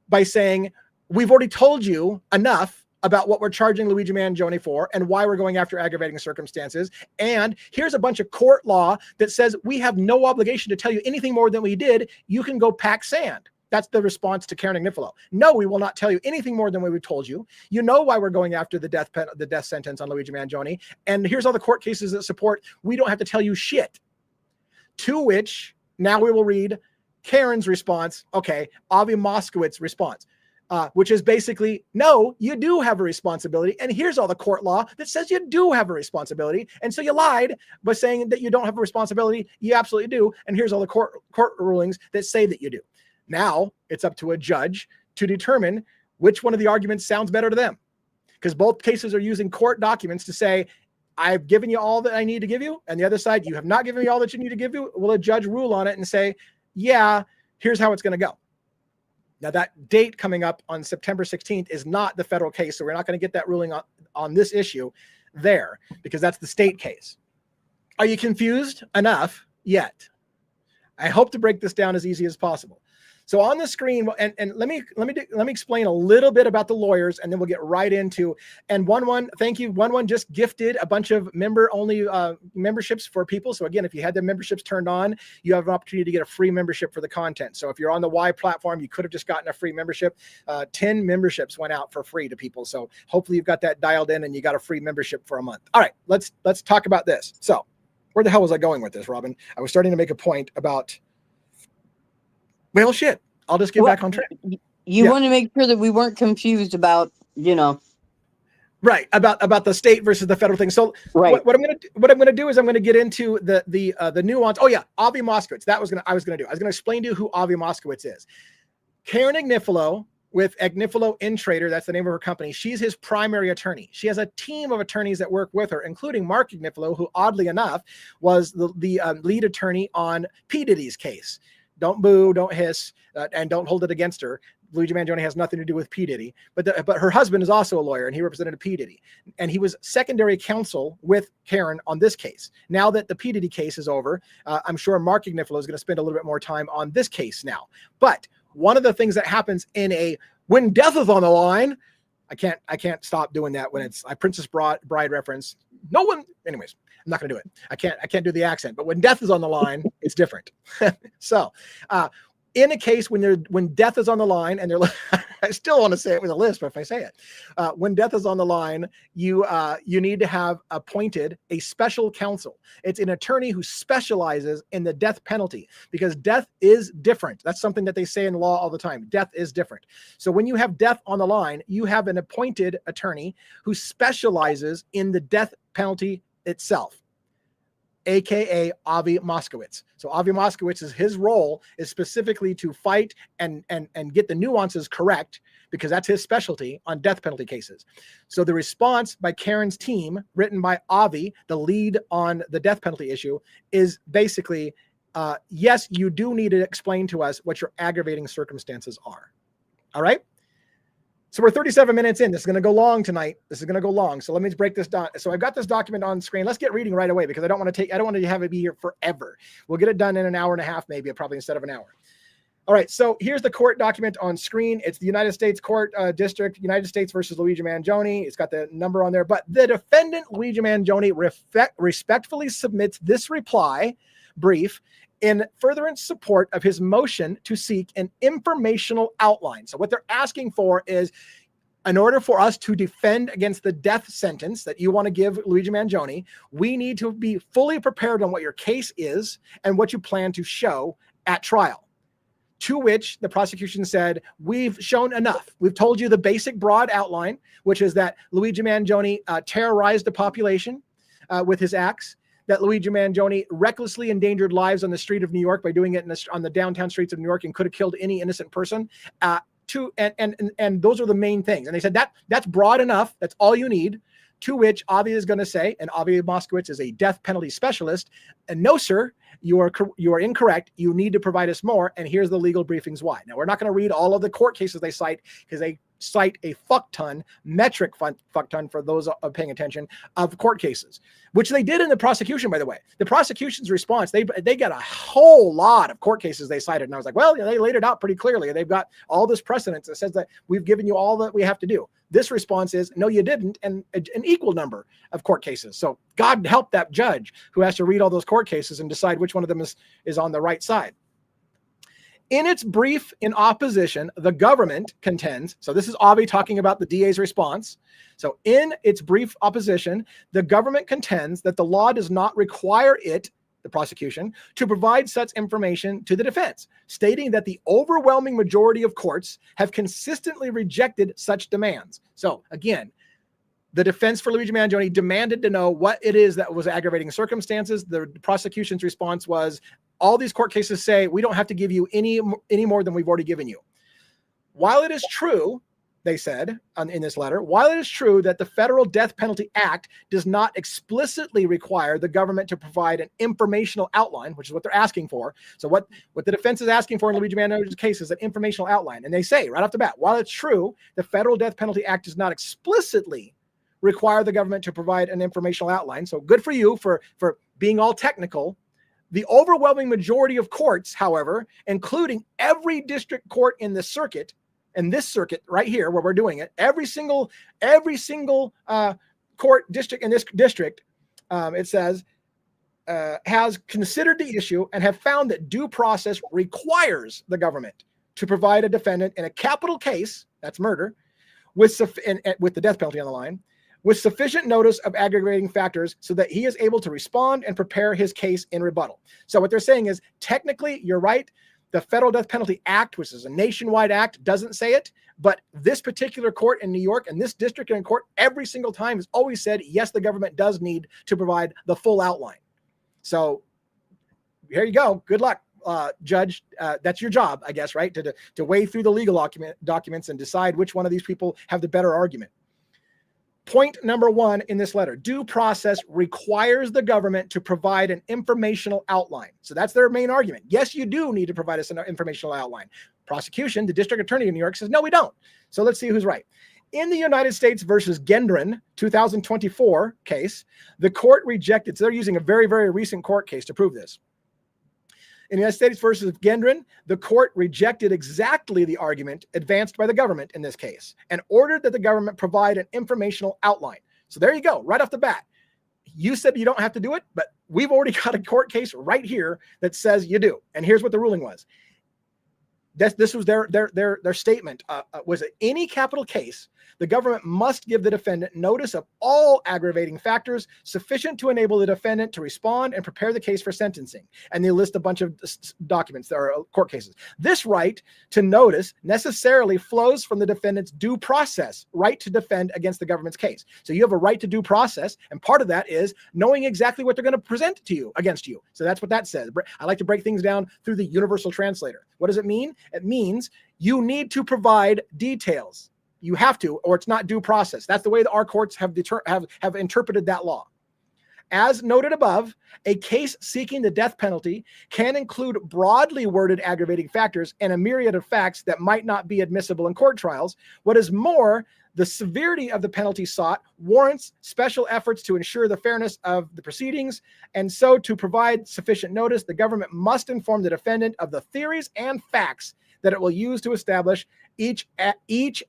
by saying, we've already told you enough about what we're charging Luigi Mangione for and why we're going after aggravating circumstances. And here's a bunch of court law that says we have no obligation to tell you anything more than we did. You can go pack sand. That's the response to Karen Agnifilo. No, we will not tell you anything more than we told you. You know why we're going after the death sentence on Luigi Mangione. And here's all the court cases that support. We don't have to tell you shit. To which now we will read Karen's response. Okay, Avi Moskowitz's response. which is basically, no, you do have a responsibility. And here's all the court law that says you do have a responsibility. And so you lied by saying that you don't have a responsibility. You absolutely do. And here's all the court rulings that say that you do. Now it's up to a judge to determine which one of the arguments sounds better to them. Because both cases are using court documents to say, I've given you all that I need to give you. And the other side, you have not given me all that you need to give you. Will a judge rule on it and say, yeah, here's how it's going to go. Now that date coming up on September 16th is not the federal case. So we're not going to get that ruling on this issue there because that's the state case. Are you confused enough yet? I hope to break this down as easy as possible. So on the screen, and let me explain a little bit about the lawyers, and then we'll get right into. And thank you. One just gifted a bunch of member-only memberships for people. So again, if you had the memberships turned on, you have an opportunity to get a free membership for the content. So if you're on the Y platform, you could have just gotten a free membership. 10 memberships went out for free to people. So hopefully you've got that dialed in and you got a free membership for a month. All right, let's talk about this. So where the hell was I going with this, Robin? I was starting to make a point about. Well, shit. I'll just get back on track. You want to make sure that we weren't confused about, right, about the state versus the federal thing. So right. what I'm gonna do is I'm gonna get into the nuance. Oh yeah, Avi Moskowitz. I was gonna explain to you who Avi Moskowitz is. Karen Agnifilo with Agnifilo Intrader, that's the name of her company. She's his primary attorney. She has a team of attorneys that work with her, including Mark Agnifilo, who oddly enough was the lead attorney on P. Diddy's case. Don't boo, don't hiss, and don't hold it against her. Luigi Mangione has nothing to do with P. Diddy, but her husband is also a lawyer, and he represented P. Diddy. And he was secondary counsel with Karen on this case. Now that the P. Diddy case is over, I'm sure Mark Agnifilo is going to spend a little bit more time on this case now. But one of the things that happens when death is on the line, I can't stop doing that when it's a Princess Bride reference. Anyways, I'm not going to do it. I can't do the accent, but when death is on the line, it's different. So, in a case when death is on the line, and I still want to say it with a lisp if I say it. When death is on the line, you need to have appointed a special counsel. It's an attorney who specializes in the death penalty because death is different. That's something that they say in law all the time. Death is different. So when you have death on the line, you have an appointed attorney who specializes in the death penalty itself, aka Avi Moskowitz. So Avi Moskowitz, his role is specifically to fight and get the nuances correct because that's his specialty on death penalty cases. So the response by Karen's team, written by Avi, the lead on the death penalty issue, is basically, yes, you do need to explain to us what your aggravating circumstances are. All right? So we're 37 minutes in. This is going to go long tonight. So let me break this down. So I've got this document on screen. Let's get reading right away because I don't want to have it be here forever. We'll get it done in an hour and a half, maybe probably instead of an hour. All right. So here's the court document on screen. It's the United States Court District, United States versus Luigi Mangione. It's got the number on there, but the defendant, Luigi Mangione, respectfully submits this reply brief in furtherance support of his motion to seek an informational outline. So what they're asking for is, in order for us to defend against the death sentence that you want to give Luigi Mangione, we need to be fully prepared on what your case is and what you plan to show at trial. To which the prosecution said, we've shown enough. We've told you the basic broad outline, which is that Luigi Mangione terrorized the population with his acts, that Luigi Mangione recklessly endangered lives on the street of New York by doing it on the downtown streets of New York and could have killed any innocent person. And those are the main things. And they said that's broad enough. That's all you need. To which Avi is going to say, and Avi Moskowitz is a death penalty specialist, and no, sir, you are incorrect. You need to provide us more. And here's the legal briefings why. Now, we're not going to read all of the court cases they cite because they cite a metric fuck ton for those paying attention of court cases, which they did in the prosecution, by the way. The prosecution's response, they got a whole lot of court cases they cited. And I was like, well, they laid it out pretty clearly. They've got all this precedence that says that we've given you all that we have to do. This response is, no, you didn't, and an equal number of court cases. So God help that judge who has to read all those court cases and decide which one of them is on the right side. In its brief in opposition, the government contends, so this is Avi talking about the DA's response. So in its brief opposition, the government contends that the law does not require it, the prosecution, to provide such information to the defense, stating that the overwhelming majority of courts have consistently rejected such demands. So again, the defense for Luigi Mangione demanded to know what it is that was aggravating circumstances. The prosecution's response was, all these court cases say we don't have to give you any more than we've already given you. While it is true, they said in this letter, while it is true that the Federal Death Penalty Act does not explicitly require the government to provide an informational outline, which is what they're asking for. So what the defense is asking for in Luigi Mangione's case is an informational outline. And they say right off the bat, while it's true, the Federal Death Penalty Act does not explicitly require the government to provide an informational outline. So good for you for being all technical. The overwhelming majority of courts, however, including every district court in the circuit, and this circuit right here where we're doing it, every single court district in this district, it says, has considered the issue and have found that due process requires the government to provide a defendant in a capital case, that's murder, with the death penalty on the line, with sufficient notice of aggravating factors so that he is able to respond and prepare his case in rebuttal. So what they're saying is, technically, you're right. The Federal Death Penalty Act, which is a nationwide act, doesn't say it, but this particular court in New York and this district in court every single time has always said, yes, the government does need to provide the full outline. So here you go. Good luck, Judge. That's your job, I guess, right? To wade through the legal documents and decide which one of these people have the better argument. Point number one in this letter, due process requires the government to provide an informational outline. So that's their main argument. Yes, you do need to provide us an informational outline. Prosecution, the district attorney in New York says, no, we don't. So let's see who's right. In the United States versus Gendron 2024 case, the court rejected, so they're using a very, very recent court case to prove this. In the United States versus Gendron, the court rejected exactly the argument advanced by the government in this case and ordered that the government provide an informational outline. So there you go, right off the bat. You said you don't have to do it, but we've already got a court case right here that says you do. And here's what the ruling was. This was their statement. Was it any capital case, the government must give the defendant notice of all aggravating factors sufficient to enable the defendant to respond and prepare the case for sentencing. And they list a bunch of documents that are court cases. This right to notice necessarily flows from the defendant's due process right to defend against the government's case. So you have a right to due process, and part of that is knowing exactly what they're going to present to you against you. So that's what that says. I like to break things down through the universal translator. What does it mean? It means you need to provide details. You have to, or it's not due process. That's the way that our courts have interpreted that law. As noted above, a case seeking the death penalty can include broadly worded aggravating factors and a myriad of facts that might not be admissible in court trials. What is more, the severity of the penalty sought warrants special efforts to ensure the fairness of the proceedings, and so to provide sufficient notice, the government must inform the defendant of the theories and facts that it will use to establish each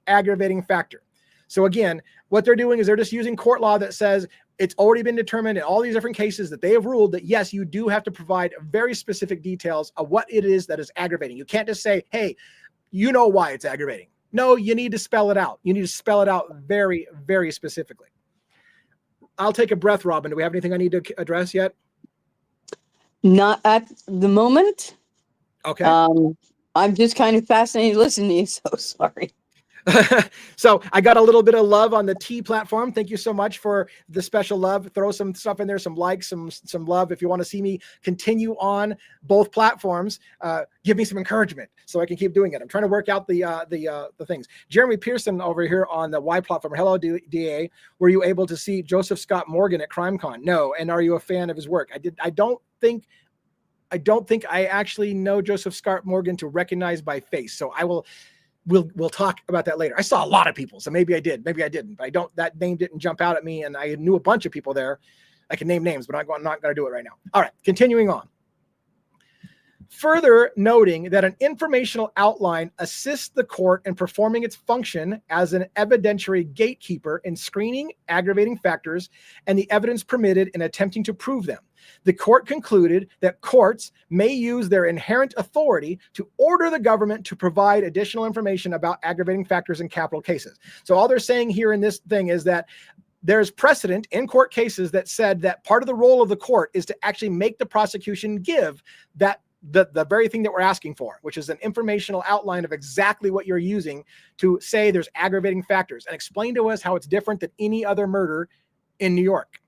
aggravating factor. So again, what they're doing is they're just using court law that says it's already been determined in all these different cases that they have ruled that, yes, you do have to provide very specific details of what it is that is aggravating. You can't just say, hey, you know why it's aggravating. No, you need to spell it out. You need to spell it out very, very specifically. I'll take a breath, Robin. Do we have anything I need to address yet? Not at the moment. Okay. I'm just kind of fascinated listening to you, so sorry. So I got a little bit of love on the T platform. Thank you so much for the special love. Throw some stuff in there, some likes, some love. If you want to see me continue on both platforms, give me some encouragement so I can keep doing it. I'm trying to work out the things. Jeremy Pearson over here on the Y platform. Hello, DA. Were you able to see Joseph Scott Morgan at CrimeCon? No. And are you a fan of his work? I don't think I actually know Joseph Scott Morgan to recognize by face. So we'll talk about that later. I saw a lot of people, so maybe I did, maybe I didn't. But that name didn't jump out at me, and I knew a bunch of people there. I can name names, but I'm not going to do it right now. All right, continuing on. Further noting that an informational outline assists the court in performing its function as an evidentiary gatekeeper in screening aggravating factors and the evidence permitted in attempting to prove them. The court concluded that courts may use their inherent authority to order the government to provide additional information about aggravating factors in capital cases. So all they're saying here in this thing is that there's precedent in court cases that said that part of the role of the court is to actually make the prosecution give that the very thing that we're asking for, which is an informational outline of exactly what you're using to say there's aggravating factors, and explain to us how it's different than any other murder in New York.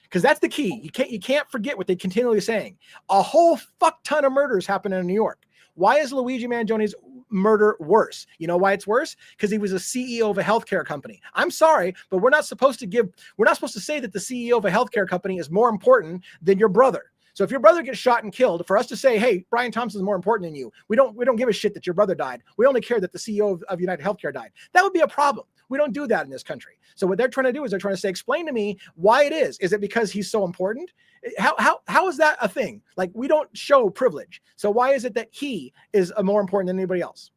Because that's the key. You can't forget what they continually saying. A whole fuck ton of murders happen in New York. Why is Luigi Mangione's murder worse? You know why it's worse? Because he was a CEO of a healthcare company. I'm sorry, but we're not supposed to say that the CEO of a healthcare company is more important than your brother. So if your brother gets shot and killed, for us to say, hey, Brian Thompson is more important than you, we don't give a shit that your brother died. We only care that the CEO of United Healthcare died. That would be a problem. We don't do that in this country. So what they're trying to do is they're trying to say, explain to me why it is. Is it because he's so important? How is that a thing? Like, we don't show privilege. So why is it that he is more important than anybody else?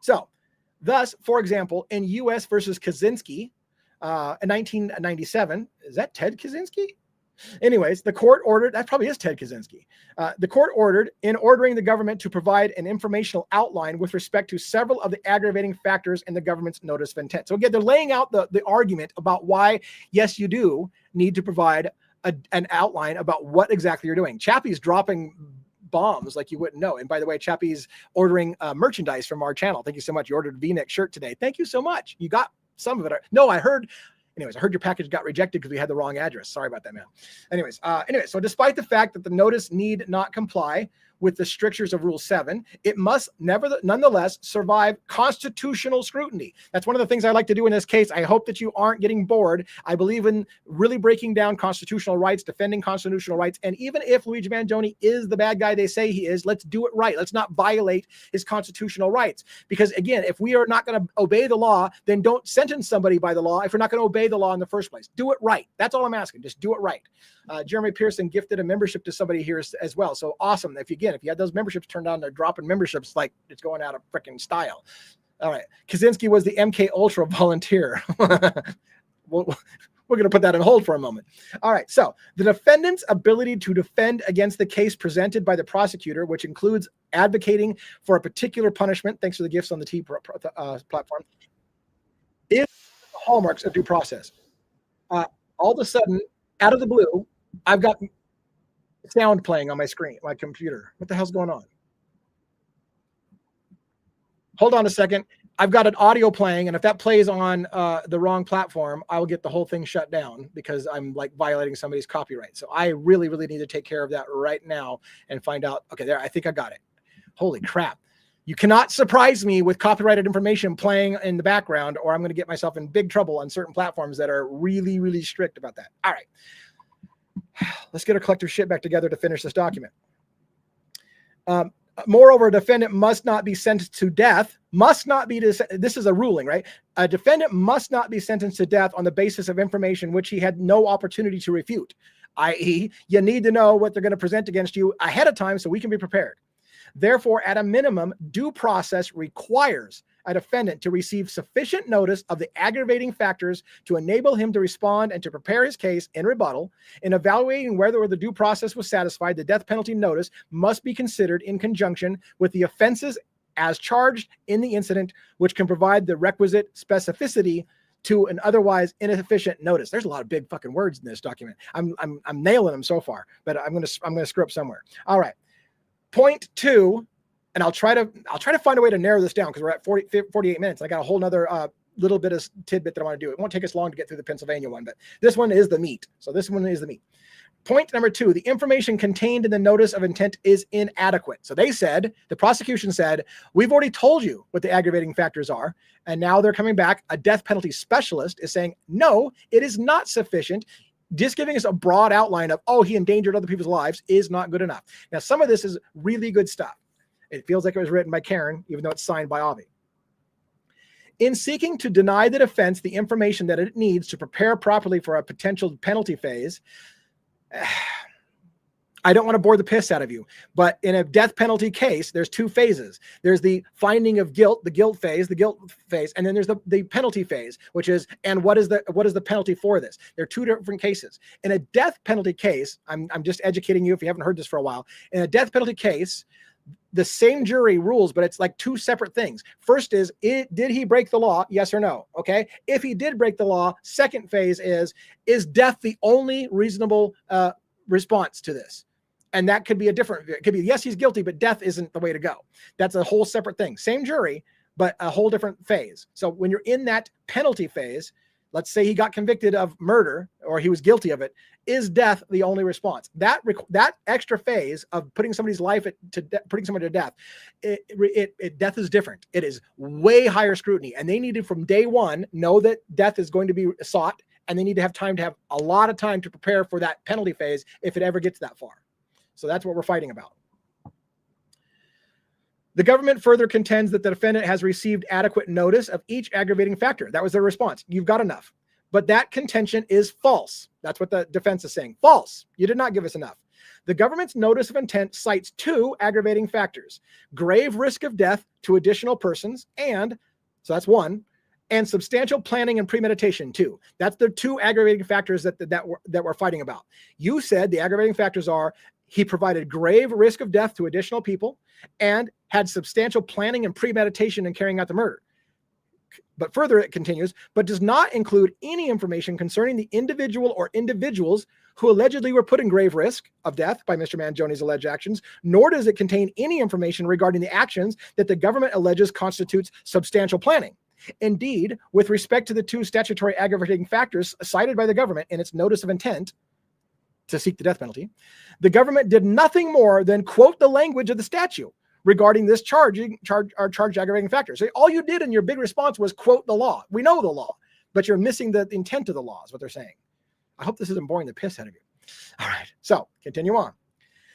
So thus, for example, in U.S. versus Kaczynski in 1997, is that Ted Kaczynski? Anyways, the court ordered, that probably is Ted Kaczynski. The court ordered, in ordering the government to provide an informational outline with respect to several of the aggravating factors in the government's notice of intent. So again, they're laying out the argument about why, yes, you do need to provide an outline about what exactly you're doing. Chappie's dropping bombs like you wouldn't know. And by the way, Chappie's ordering merchandise from our channel. Thank you so much. You ordered a V-neck shirt today. Thank you so much. You got some of it. No, I heard your package got rejected because we had the wrong address. Sorry about that, man. Anyways, so despite the fact that the notice need not comply with the strictures of Rule 7, it must nonetheless survive constitutional scrutiny. That's one of the things I like to do in this case. I hope that you aren't getting bored. I believe in really breaking down constitutional rights, defending constitutional rights. And even if Luigi Mangione is the bad guy they say he is, let's do it right. Let's not violate his constitutional rights. Because again, if we are not going to obey the law, then don't sentence somebody by the law if we're not going to obey the law in the first place. Do it right. That's all I'm asking. Just do it right. Jeremy Pearson gifted a membership to somebody here as well. So awesome. If you had those memberships turned on, they're dropping memberships like it's going out of freaking style. All right. Kaczynski was the MK Ultra volunteer. We're going to put that on hold for a moment. All right. So the defendant's ability to defend against the case presented by the prosecutor, which includes advocating for a particular punishment, thanks for the gifts on the T platform, is the hallmarks of due process. All of a sudden, out of the blue, I've got sound playing on my screen, my computer. What the hell's going on? Hold on a second. I've got an audio playing, and if that plays on the wrong platform, I will get the whole thing shut down because I'm like violating somebody's copyright. So I really, really need to take care of that right now and find out. Okay, there, I think I got it. Holy crap. You cannot surprise me with copyrighted information playing in the background, or I'm going to get myself in big trouble on certain platforms that are really, really strict about that. All right. Let's get our collective shit back together to finish this document. Moreover, a defendant must not be sentenced to death. This is a ruling, right? A defendant must not be sentenced to death on the basis of information which he had no opportunity to refute, i.e., you need to know what they're going to present against you ahead of time so we can be prepared. Therefore, at a minimum, due process requires a defendant to receive sufficient notice of the aggravating factors to enable him to respond and to prepare his case in rebuttal. In evaluating whether the due process was satisfied, the death penalty notice must be considered in conjunction with the offenses as charged in the incident, which can provide the requisite specificity to an otherwise insufficient notice. There's a lot of big fucking words in this document. I'm nailing them so far, but I'm gonna screw up somewhere. All right. Point 2, and I'll try to find a way to narrow this down because we're at 48 minutes. I got a whole nother little bit of tidbit that I want to do. It won't take us long to get through the Pennsylvania one, but this one is the meat. So this one is the meat. Point number 2, the information contained in the notice of intent is inadequate. So they said, the prosecution said, we've already told you what the aggravating factors are. And now they're coming back. A death penalty specialist is saying, no, it is not sufficient. Just giving us a broad outline of, oh, he endangered other people's lives is not good enough. Now, some of this is really good stuff. It feels like it was written by Karen, even though it's signed by Avi. In seeking to deny the defense the information that it needs to prepare properly for a potential penalty phase, I don't want to bore the piss out of you, but in a death penalty case, there's 2 phases. There's the finding of guilt, the guilt phase, and then there's the penalty phase, which is, and what is the penalty for this? There are 2 different cases. In a death penalty case, I'm just educating you if you haven't heard this for a while. In a death penalty case, the same jury rules, but it's like two separate things. First is, did he break the law? Yes or no? Okay. If he did break the law, second phase is death the only reasonable response to this? And that could be it could be, yes, he's guilty, but death isn't the way to go. That's a whole separate thing. Same jury, but a whole different phase. So when you're in that penalty phase, let's say he got convicted of murder or he was guilty of it, is death the only response? That extra phase of putting somebody's life putting somebody to death, death is different. It is way higher scrutiny, and they need to, from day one, know that death is going to be sought, and they need to have a lot of time to prepare for that penalty phase if it ever gets that far. So that's what we're fighting about. The government further contends that the defendant has received adequate notice of each aggravating factor. That was their response. You've got enough. But that contention is false. That's what the defense is saying. False. You did not give us enough. The government's notice of intent cites 2 aggravating factors: grave risk of death to additional persons, and, so that's 1, and substantial planning and premeditation, 2. That's the 2 aggravating factors that we're fighting about. You said the aggravating factors are he provided grave risk of death to additional people and had substantial planning and premeditation in carrying out the murder. But further, it continues, but does not include any information concerning the individual or individuals who allegedly were put in grave risk of death by Mr. Manjone's alleged actions, nor does it contain any information regarding the actions that the government alleges constitutes substantial planning. Indeed, with respect to the 2 statutory aggravating factors cited by the government in its notice of intent to seek the death penalty, the government did nothing more than quote the language of the statute regarding this charge aggravating factor. So all you did in your big response was quote the law. We know the law, but you're missing the intent of the law is what they're saying. I hope this isn't boring the piss out of you. All right, so continue on.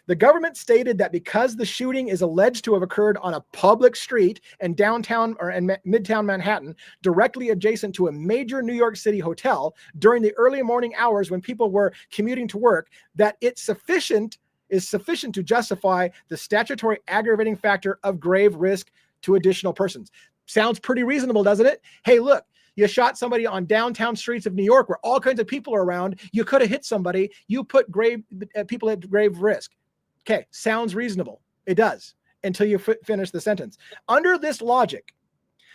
The government stated that because the shooting is alleged to have occurred on a public street in downtown or in midtown Manhattan, directly adjacent to a major New York City hotel during the early morning hours when people were commuting to work, that it's sufficient to justify the statutory aggravating factor of grave risk to additional persons. Sounds pretty reasonable, doesn't it? Hey, look, you shot somebody on downtown streets of New York where all kinds of people are around. You could have hit somebody. You put people at grave risk. Okay, sounds reasonable. It does, until you finish the sentence. Under this logic,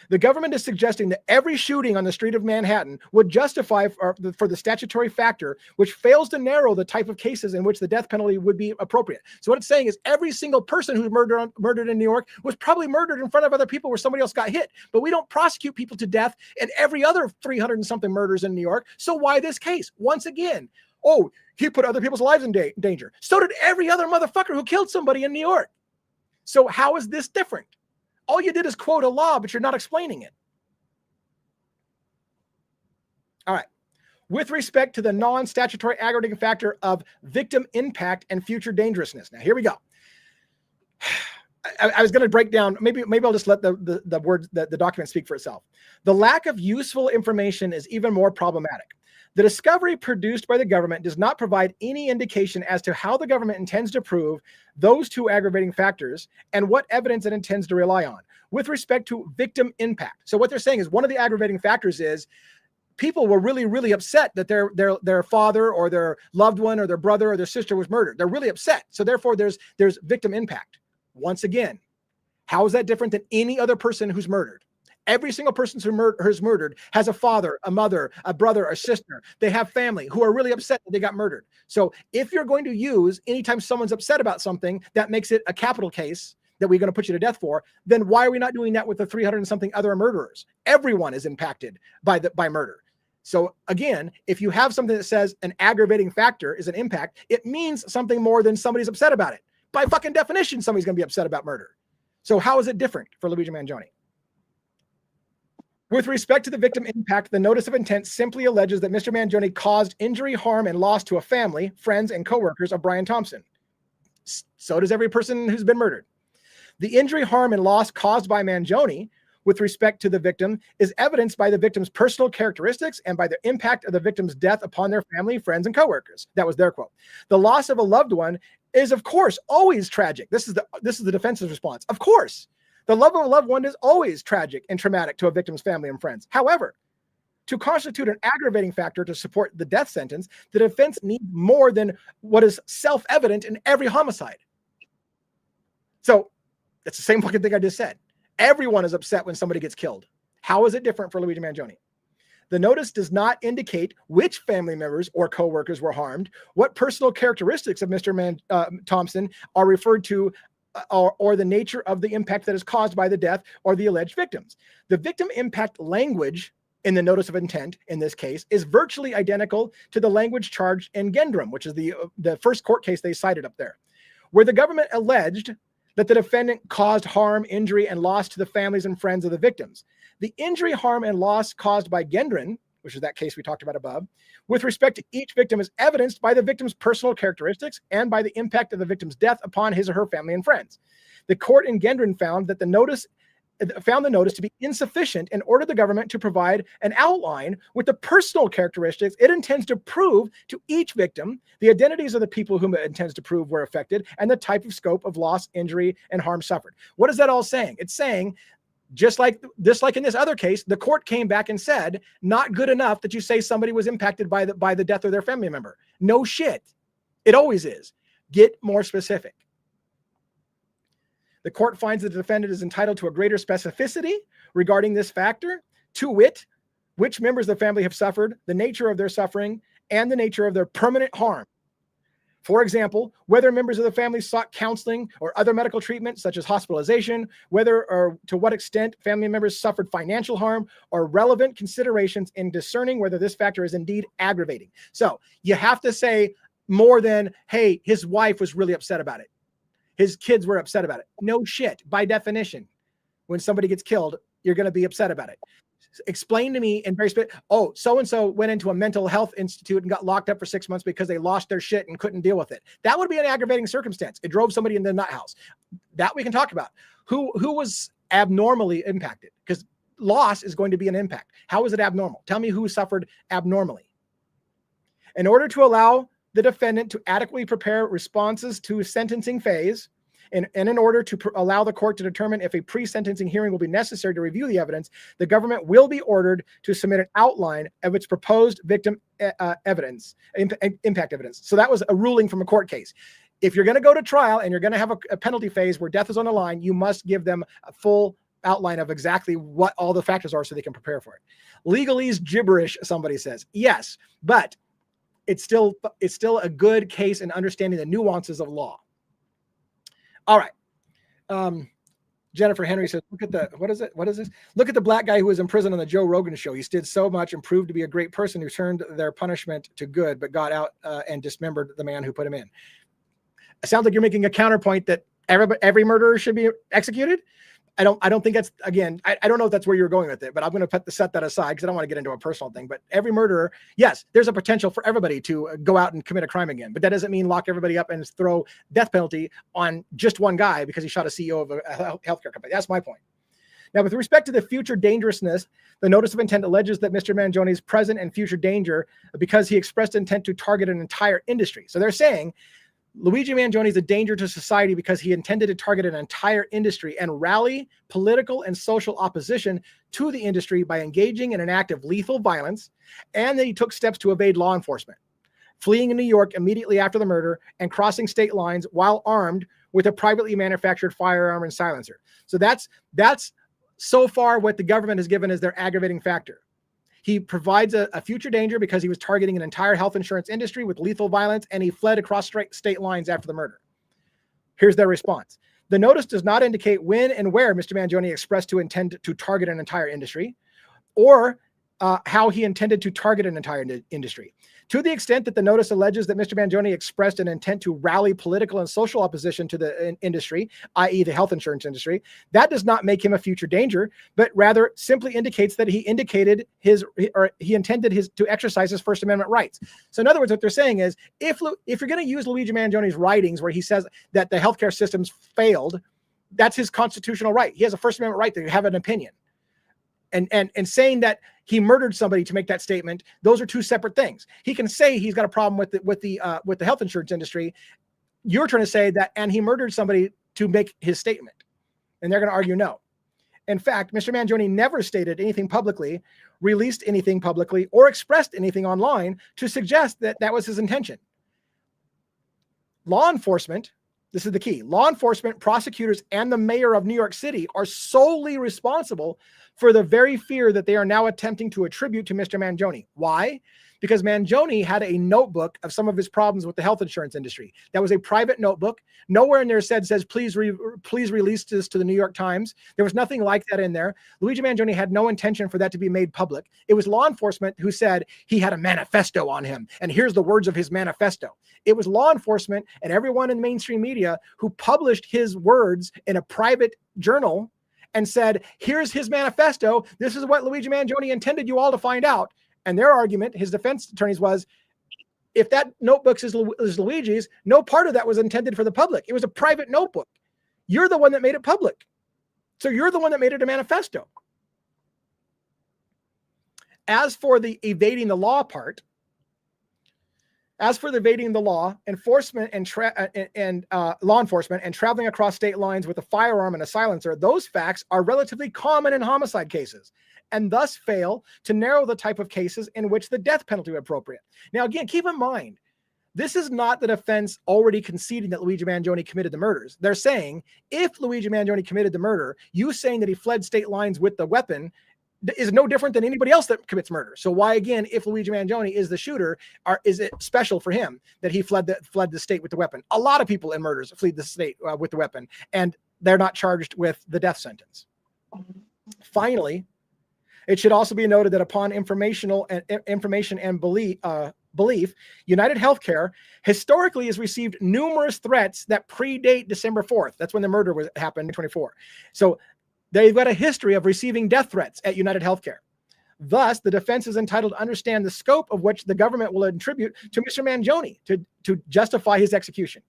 the government is suggesting that every shooting on the street of Manhattan would justify for the statutory factor, which fails to narrow the type of cases in which the death penalty would be appropriate. So what it's saying is every single person who's murdered in New York was probably murdered in front of other people where somebody else got hit. But we don't prosecute people to death in every other 300 and something murders in New York. So why this case? Once again, oh, he put other people's lives in danger. So did every other motherfucker who killed somebody in New York. So how is this different? All you did is quote a law, but you're not explaining it. All right. With respect to the non-statutory aggravating factor of victim impact and future dangerousness. Now, here we go. I was going to break down, maybe I'll just let the words, the document speak for itself. The lack of useful information is even more problematic. The discovery produced by the government does not provide any indication as to how the government intends to prove those 2 aggravating factors and what evidence it intends to rely on with respect to victim impact. So what they're saying is one of the aggravating factors is people were really, really upset that their father or their loved one or their brother or their sister was murdered. They're really upset. So therefore there's victim impact. Once again, how is that different than any other person who's murdered? Every single person who's murdered has a father, a mother, a brother, a sister. They have family who are really upset that they got murdered. So if you're going to use, anytime someone's upset about something, that makes it a capital case that we're going to put you to death for, then why are we not doing that with the 300 and something other murderers? Everyone is impacted by murder. So again, if you have something that says an aggravating factor is an impact, it means something more than somebody's upset about it. By fucking definition, somebody's going to be upset about murder. So how is it different for Luigi Mangione? With respect to the victim impact, the notice of intent simply alleges that Mr. Manjone caused injury, harm, and loss to a family, friends, and coworkers of Brian Thompson. So does every person who's been murdered. The injury, harm, and loss caused by Manjone with respect to the victim is evidenced by the victim's personal characteristics and by the impact of the victim's death upon their family, friends, and coworkers. That was their quote. The loss of a loved one is, of course, always tragic. This is the defense's response. Of course. The love of a loved one is always tragic and traumatic to a victim's family and friends. However, to constitute an aggravating factor to support the death sentence, the defense needs more than what is self-evident in every homicide. So That's the same fucking thing I just said. Everyone is upset when somebody gets killed. How is it different for Luigi Mangione? The notice does not indicate which family members or co-workers were harmed, what personal characteristics of Mr. Thompson are referred to, or the nature of the impact that is caused by the death or the alleged victims. The victim impact language in the notice of intent, in this case, is virtually identical to the language charged in Gendrum, which is the first court case they cited up there, where the government alleged that the defendant caused harm, injury, and loss to the families and friends of the victims. The injury, harm, and loss caused by Gendron, which is that case we talked about above, with respect to each victim is evidenced by the victim's personal characteristics and by the impact of the victim's death upon his or her family and friends. The court in Gendron found the notice to be insufficient and ordered the government to provide an outline with the personal characteristics it intends to prove to each victim, the identities of the people whom it intends to prove were affected, and the type of scope of loss, injury, and harm suffered. What is that all saying? It's saying, just like in this other case, the court came back and said, not good enough that you say somebody was impacted by the death of their family member. No shit. It always is. Get more specific. The court finds that the defendant is entitled to a greater specificity regarding this factor, to wit, which members of the family have suffered, the nature of their suffering, and the nature of their permanent harm. For example, whether members of the family sought counseling or other medical treatment, such as hospitalization, whether or to what extent family members suffered financial harm, or relevant considerations in discerning whether this factor is indeed aggravating. So you have to say more than, hey, his wife was really upset about it. His kids were upset about it. No shit. By definition, when somebody gets killed, you're going to be upset about it. Explain to me in very so-and-so went into a mental health institute and got locked up for 6 months because they lost their shit and couldn't deal with it. That would be an aggravating circumstance. It drove somebody in the nut house. That we can talk about. Who was abnormally impacted? Because loss is going to be an impact. How is it abnormal? Tell me who suffered abnormally. In order to allow the defendant to adequately prepare responses to a sentencing phase, and in order to allow the court to determine if a pre-sentencing hearing will be necessary to review the evidence, the government will be ordered to submit an outline of its proposed victim evidence, impact evidence. So that was a ruling from a court case. If you're going to go to trial and you're going to have a penalty phase where death is on the line, you must give them a full outline of exactly what all the factors are so they can prepare for it. Legalese gibberish, somebody says. Yes, but it's still a good case in understanding the nuances of law. All right. Jennifer Henry says, look at the, what is this? Look at the black guy who was in prison on the Joe Rogan show. He did so much and proved to be a great person who turned their punishment to good, but got out and dismembered the man who put him in. It sounds like you're making a counterpoint that every murderer should be executed. I don't think that's, again, I don't know if that's where you're going with it, but I'm going to set that aside because I don't want to get into a personal thing. But every murderer, yes, there's a potential for everybody to go out and commit a crime again. But that doesn't mean lock everybody up and throw death penalty on just one guy because he shot a CEO of a healthcare company. That's my point. Now, with respect to the future dangerousness, the notice of intent alleges that Mr. Manjone's present and future danger because he expressed intent to target an entire industry. So they're saying Luigi Mangione is a danger to society because he intended to target an entire industry and rally political and social opposition to the industry by engaging in an act of lethal violence, and that he took steps to evade law enforcement, fleeing in New York immediately after the murder and crossing state lines while armed with a privately manufactured firearm and silencer. So that's so far what the government has given as their aggravating factor. He provides a future danger because he was targeting an entire health insurance industry with lethal violence, and he fled across state lines after the murder. Here's their response. The notice does not indicate when and where Mr. Mangione expressed to intend to target an entire industry, or how he intended to target an entire industry. To the extent that the notice alleges that Mr. Mangione expressed an intent to rally political and social opposition to the industry, i.e. the health insurance industry, that does not make him a future danger, but rather simply indicates that he intended to exercise his First Amendment rights. So in other words, what they're saying is, if you're going to use Luigi Mangione's writings where he says that the healthcare system's failed, that's his constitutional right. He has a First Amendment right to have an opinion. And saying that he murdered somebody to make that statement, those are two separate things. He can say he's got a problem with the health insurance industry. You're trying to say that, and he murdered somebody to make his statement, and they're going to argue no. In fact, Mr. Mangione never stated anything publicly, released anything publicly, or expressed anything online to suggest that that was his intention. Law enforcement This is the key. Law enforcement, prosecutors, and the mayor of New York City are solely responsible for the very fear that they are now attempting to attribute to Mr. Mangione. Why? Because Mangione had a notebook of some of his problems with the health insurance industry. That was a private notebook. Nowhere in there says, please release this to the New York Times. There was nothing like that in there. Luigi Mangione had no intention for that to be made public. It was law enforcement who said he had a manifesto on him. And here's the words of his manifesto. It was law enforcement and everyone in mainstream media who published his words in a private journal and said, here's his manifesto. This is what Luigi Mangione intended you all to find out. And their argument, his defense attorneys, was if that notebook is Luigi's, no part of that was intended for the public. It was a private notebook. You're the one that made it public. So you're the one that made it a manifesto. As for the evading the law part, enforcement and law enforcement and traveling across state lines with a firearm and a silencer, those facts are relatively common in homicide cases, and thus fail to narrow the type of cases in which the death penalty would be appropriate. Now, again, keep in mind, this is not the defense already conceding that Luigi Mangione committed the murders. They're saying, if Luigi Mangione committed the murder, you saying that he fled state lines with the weapon is no different than anybody else that commits murder. So why, again, if Luigi Mangione is the shooter, is it special for him that he fled the state with the weapon? A lot of people in murders flee the state with the weapon, and they're not charged with the death sentence. Finally, it should also be noted that upon information and belief, United Healthcare historically has received numerous threats that predate December 4th. That's when the murder happened in 2024. So they've got a history of receiving death threats at United Healthcare. Thus, the defense is entitled to understand the scope of which the government will attribute to Mr. Mangione to justify his execution.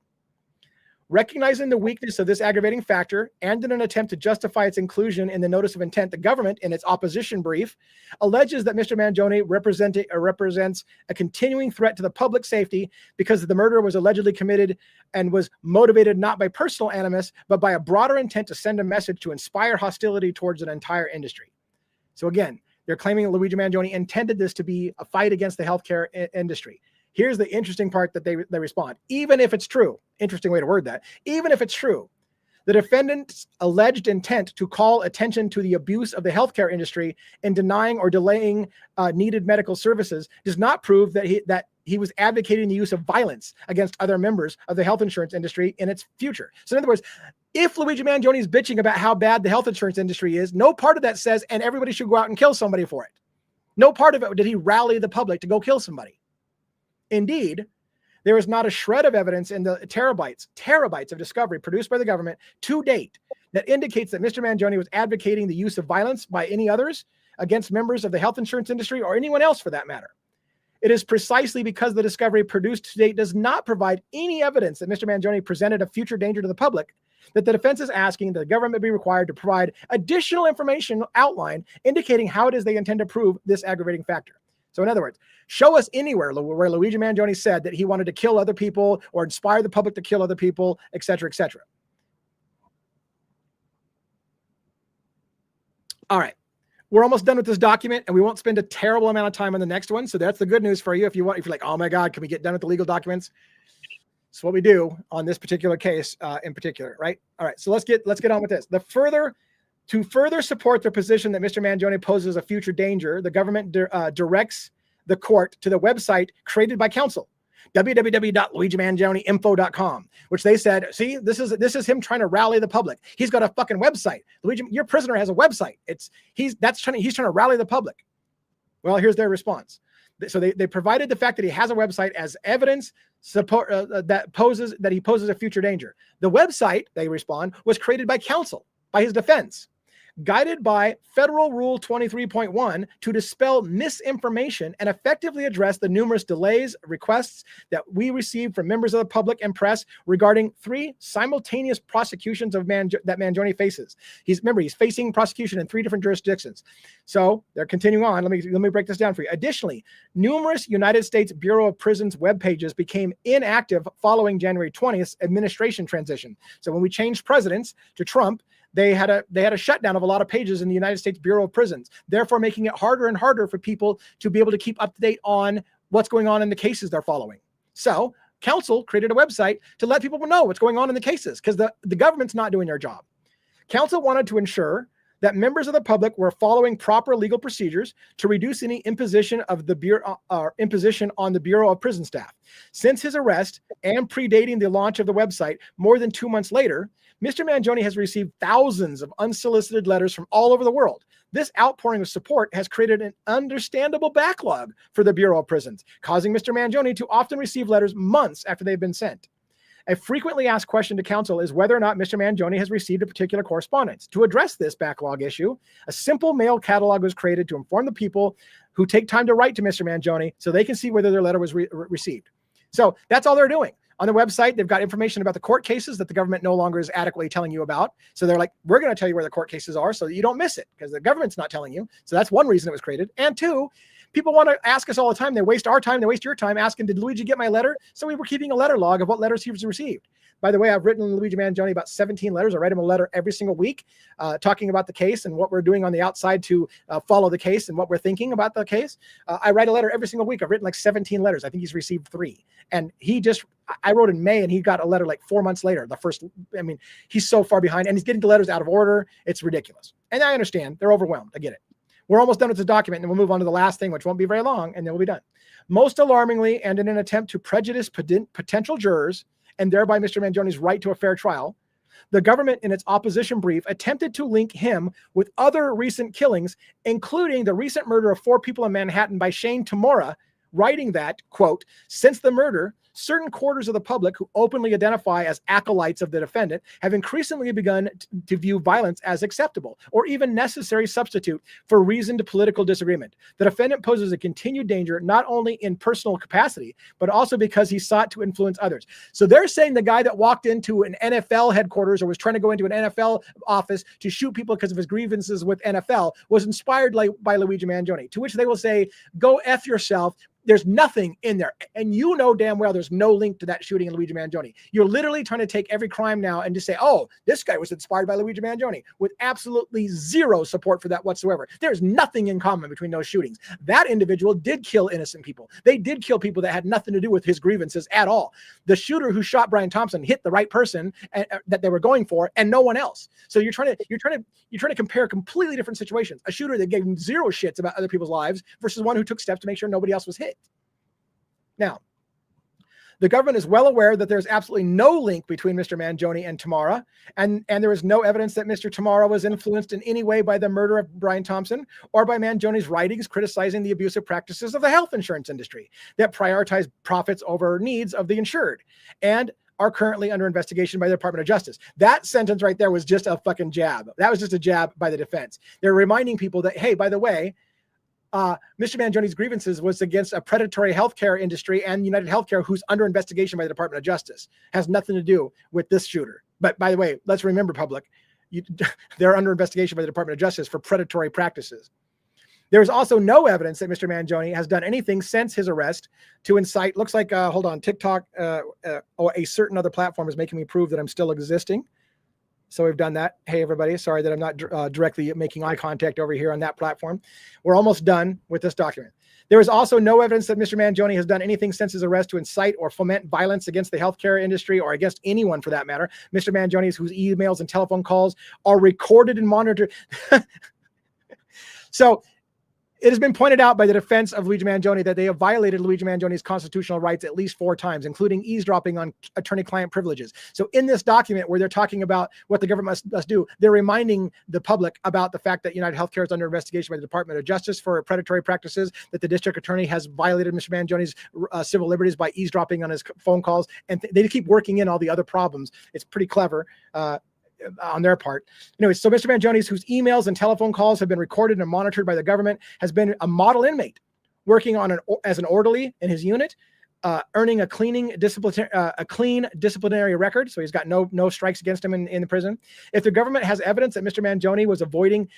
Recognizing the weakness of this aggravating factor and in an attempt to justify its inclusion in the notice of intent, the government, in its opposition brief, alleges that Mr. Mangione represents a continuing threat to the public safety because the murder was allegedly committed and was motivated not by personal animus, but by a broader intent to send a message to inspire hostility towards an entire industry. So again, they're claiming that Luigi Mangione intended this to be a fight against the healthcare industry. Here's the interesting part that they respond. Even if it's true, interesting way to word that, even if it's true, the defendant's alleged intent to call attention to the abuse of the healthcare industry in denying or delaying needed medical services does not prove that he was advocating the use of violence against other members of the health insurance industry in its future. So in other words, if Luigi Mangione is bitching about how bad the health insurance industry is, no part of that says, and everybody should go out and kill somebody for it. No part of it did he rally the public to go kill somebody. Indeed, there is not a shred of evidence in the terabytes of discovery produced by the government to date that indicates that Mr. Mangione was advocating the use of violence by any others against members of the health insurance industry or anyone else for that matter. It is precisely because the discovery produced to date does not provide any evidence that Mr. Mangione presented a future danger to the public that the defense is asking that the government be required to provide additional information outline indicating how it is they intend to prove this aggravating factor. So in other words, show us anywhere where Luigi Mangione said that he wanted to kill other people or inspire the public to kill other people, et cetera, et cetera. All right. We're almost done with this document and we won't spend a terrible amount of time on the next one. So that's the good news for you. If you're like, oh my God, can we get done with the legal documents? It's what we do on this particular case in particular, right? All right. So let's get on with this. To further support their position that Mr. Mangione poses a future danger, the government directs the court to the website created by counsel, www.luigimangoneinfo.com, which they said, see, this is him trying to rally the public. He's got a fucking website. Luigi, your prisoner has a website. He's trying to rally the public. Well, here's their response. So they provided the fact that he has a website as evidence support that he poses a future danger. The website, they respond, was created by counsel, by his defense, guided by Federal Rule 23.1 to dispel misinformation and effectively address the numerous delays, requests that we received from members of the public and press regarding 3 simultaneous prosecutions of that Mangione faces. He's facing prosecution in 3 different jurisdictions. So they're continuing on. Let me break this down for you. Additionally, numerous United States Bureau of Prisons web pages became inactive following January 20th administration transition. So when we changed presidents to Trump, they had a shutdown of a lot of pages in the United States Bureau of Prisons, therefore making it harder and harder for people to be able to keep up to date on what's going on in the cases they're following. So counsel created a website to let people know what's going on in the cases because the government's not doing their job. Counsel wanted to ensure that members of the public were following proper legal procedures to reduce any imposition of the Bureau, imposition on the Bureau of Prison staff. Since his arrest and predating the launch of the website more than 2 months later, Mr. Mangione has received thousands of unsolicited letters from all over the world. This outpouring of support has created an understandable backlog for the Bureau of Prisons, causing Mr. Mangione to often receive letters months after they've been sent. A frequently asked question to counsel is whether or not Mr. Mangione has received a particular correspondence. To address this backlog issue, a simple mail catalog was created to inform the people who take time to write to Mr. Mangione so they can see whether their letter was received. So that's all they're doing. On the website, they've got information about the court cases that the government no longer is adequately telling you about. So they're like, we're going to tell you where the court cases are so that you don't miss it because the government's not telling you. So that's one reason it was created. And two, people want to ask us all the time. They waste our time. They waste your time asking, did Luigi get my letter? So we were keeping a letter log of what letters he was received. By the way, I've written Luigi Mangione about 17 letters. I write him a letter every single week talking about the case and what we're doing on the outside to follow the case and what we're thinking about the case. I write a letter every single week. I've written like 17 letters. I think he's received 3. And I wrote in May and he got a letter like 4 months later. He's so far behind and he's getting the letters out of order. It's ridiculous. And I understand. They're overwhelmed. I get it. We're almost done with the document and we'll move on to the last thing, which won't be very long, and then we'll be done. Most alarmingly, and in an attempt to prejudice potential jurors, and thereby Mr. Mangione's right to a fair trial, the government in its opposition brief attempted to link him with other recent killings, including the recent murder of 4 people in Manhattan by Shane Tamora, writing that, quote, since the murder, certain quarters of the public who openly identify as acolytes of the defendant have increasingly begun to view violence as acceptable or even necessary substitute for reasoned political disagreement. The defendant poses a continued danger not only in personal capacity, but also because he sought to influence others. So they're saying the guy that walked into an NFL headquarters or was trying to go into an NFL office to shoot people because of his grievances with NFL was inspired by Luigi Mangione, to which they will say, go F yourself. There's nothing in there. And you know damn well there's no link to that shooting in Luigi Mangione. You're literally trying to take every crime now and just say, oh, this guy was inspired by Luigi Mangione, with absolutely zero support for that whatsoever. There's nothing in common between those shootings. That individual did kill innocent people. They did kill people that had nothing to do with his grievances at all. The shooter who shot Brian Thompson hit the right person that they were going for and no one else. So you're trying to compare completely different situations. A shooter that gave 0 shits about other people's lives versus one who took steps to make sure nobody else was hit. Now, the government is well aware that there's absolutely no link between Mr. Mangione and Tamara, and there is no evidence that Mr. Tamara was influenced in any way by the murder of Brian Thompson or by Mangione's writings criticizing the abusive practices of the health insurance industry that prioritize profits over needs of the insured and are currently under investigation by the Department of Justice. That sentence right there was just a fucking jab. That was just a jab by the defense. They're reminding people that, hey, by the way, Mr. Mangione's grievances was against a predatory healthcare industry and United Healthcare, who's under investigation by the Department of Justice. Has nothing to do with this shooter. But by the way, let's remember, public, they're under investigation by the Department of Justice for predatory practices. There's also no evidence that Mr. Mangione has done anything since his arrest to incite, looks like, hold on, TikTok or a certain other platform is making me prove that I'm still existing. So we've done that. Hey, everybody, sorry that I'm not directly making eye contact over here on that platform. We're almost done with this document. There is also no evidence that Mr. Mangione has done anything since his arrest to incite or foment violence against the healthcare industry or against anyone for that matter. Mr. Mangione's whose emails and telephone calls are recorded and monitored. So it has been pointed out by the defense of Luigi Mangione that they have violated Luigi Mangione's constitutional rights at least 4 times, including eavesdropping on attorney-client privileges. So in this document where they're talking about what the government must do, they're reminding the public about the fact that United Healthcare is under investigation by the Department of Justice for predatory practices, that the district attorney has violated Mr. Mangione's civil liberties by eavesdropping on his phone calls, and they keep working in all the other problems. It's pretty clever. On their part. Anyway, so Mr. Mangione's whose emails and telephone calls have been recorded and monitored by the government has been a model inmate working on as an orderly in his unit, earning a clean disciplinary record. So he's got no strikes against him in the prison. If the government has evidence that Mr. Mangione was avoiding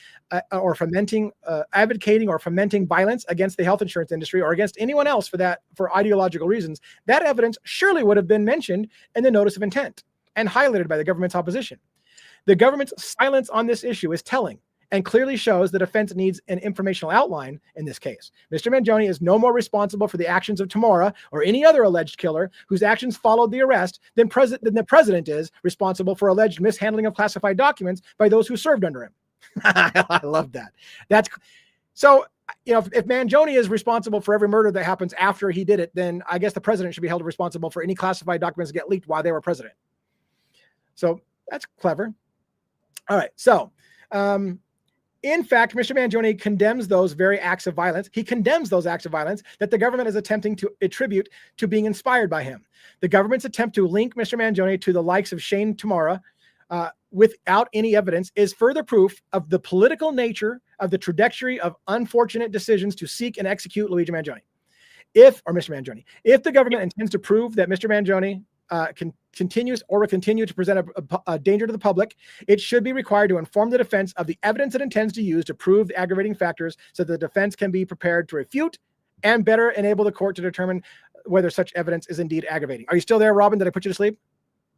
advocating or fomenting violence against the health insurance industry or against anyone else for ideological reasons, that evidence surely would have been mentioned in the notice of intent and highlighted by the government's opposition. The government's silence on this issue is telling and clearly shows the defense needs an informational outline in this case. Mr. Mangione is no more responsible for the actions of Tamora or any other alleged killer whose actions followed the arrest than the president is responsible for alleged mishandling of classified documents by those who served under him. I love that. That's so, if Mangione is responsible for every murder that happens after he did it, then I guess the president should be held responsible for any classified documents that get leaked while they were president. So that's clever. All right. So, in fact, Mr. Mangione condemns those very acts of violence. He condemns those acts of violence that the government is attempting to attribute to being inspired by him. The government's attempt to link Mr. Mangione to the likes of Shane Tamora without any evidence is further proof of the political nature of the trajectory of unfortunate decisions to seek and execute Luigi Mangione. If the government intends to prove that Mr. Mangione continues or will continue to present a danger to the public, it should be required to inform the defense of the evidence it intends to use to prove the aggravating factors so that the defense can be prepared to refute and better enable the court to determine whether such evidence is indeed aggravating. Are you still there, Robin? Did I put you to sleep?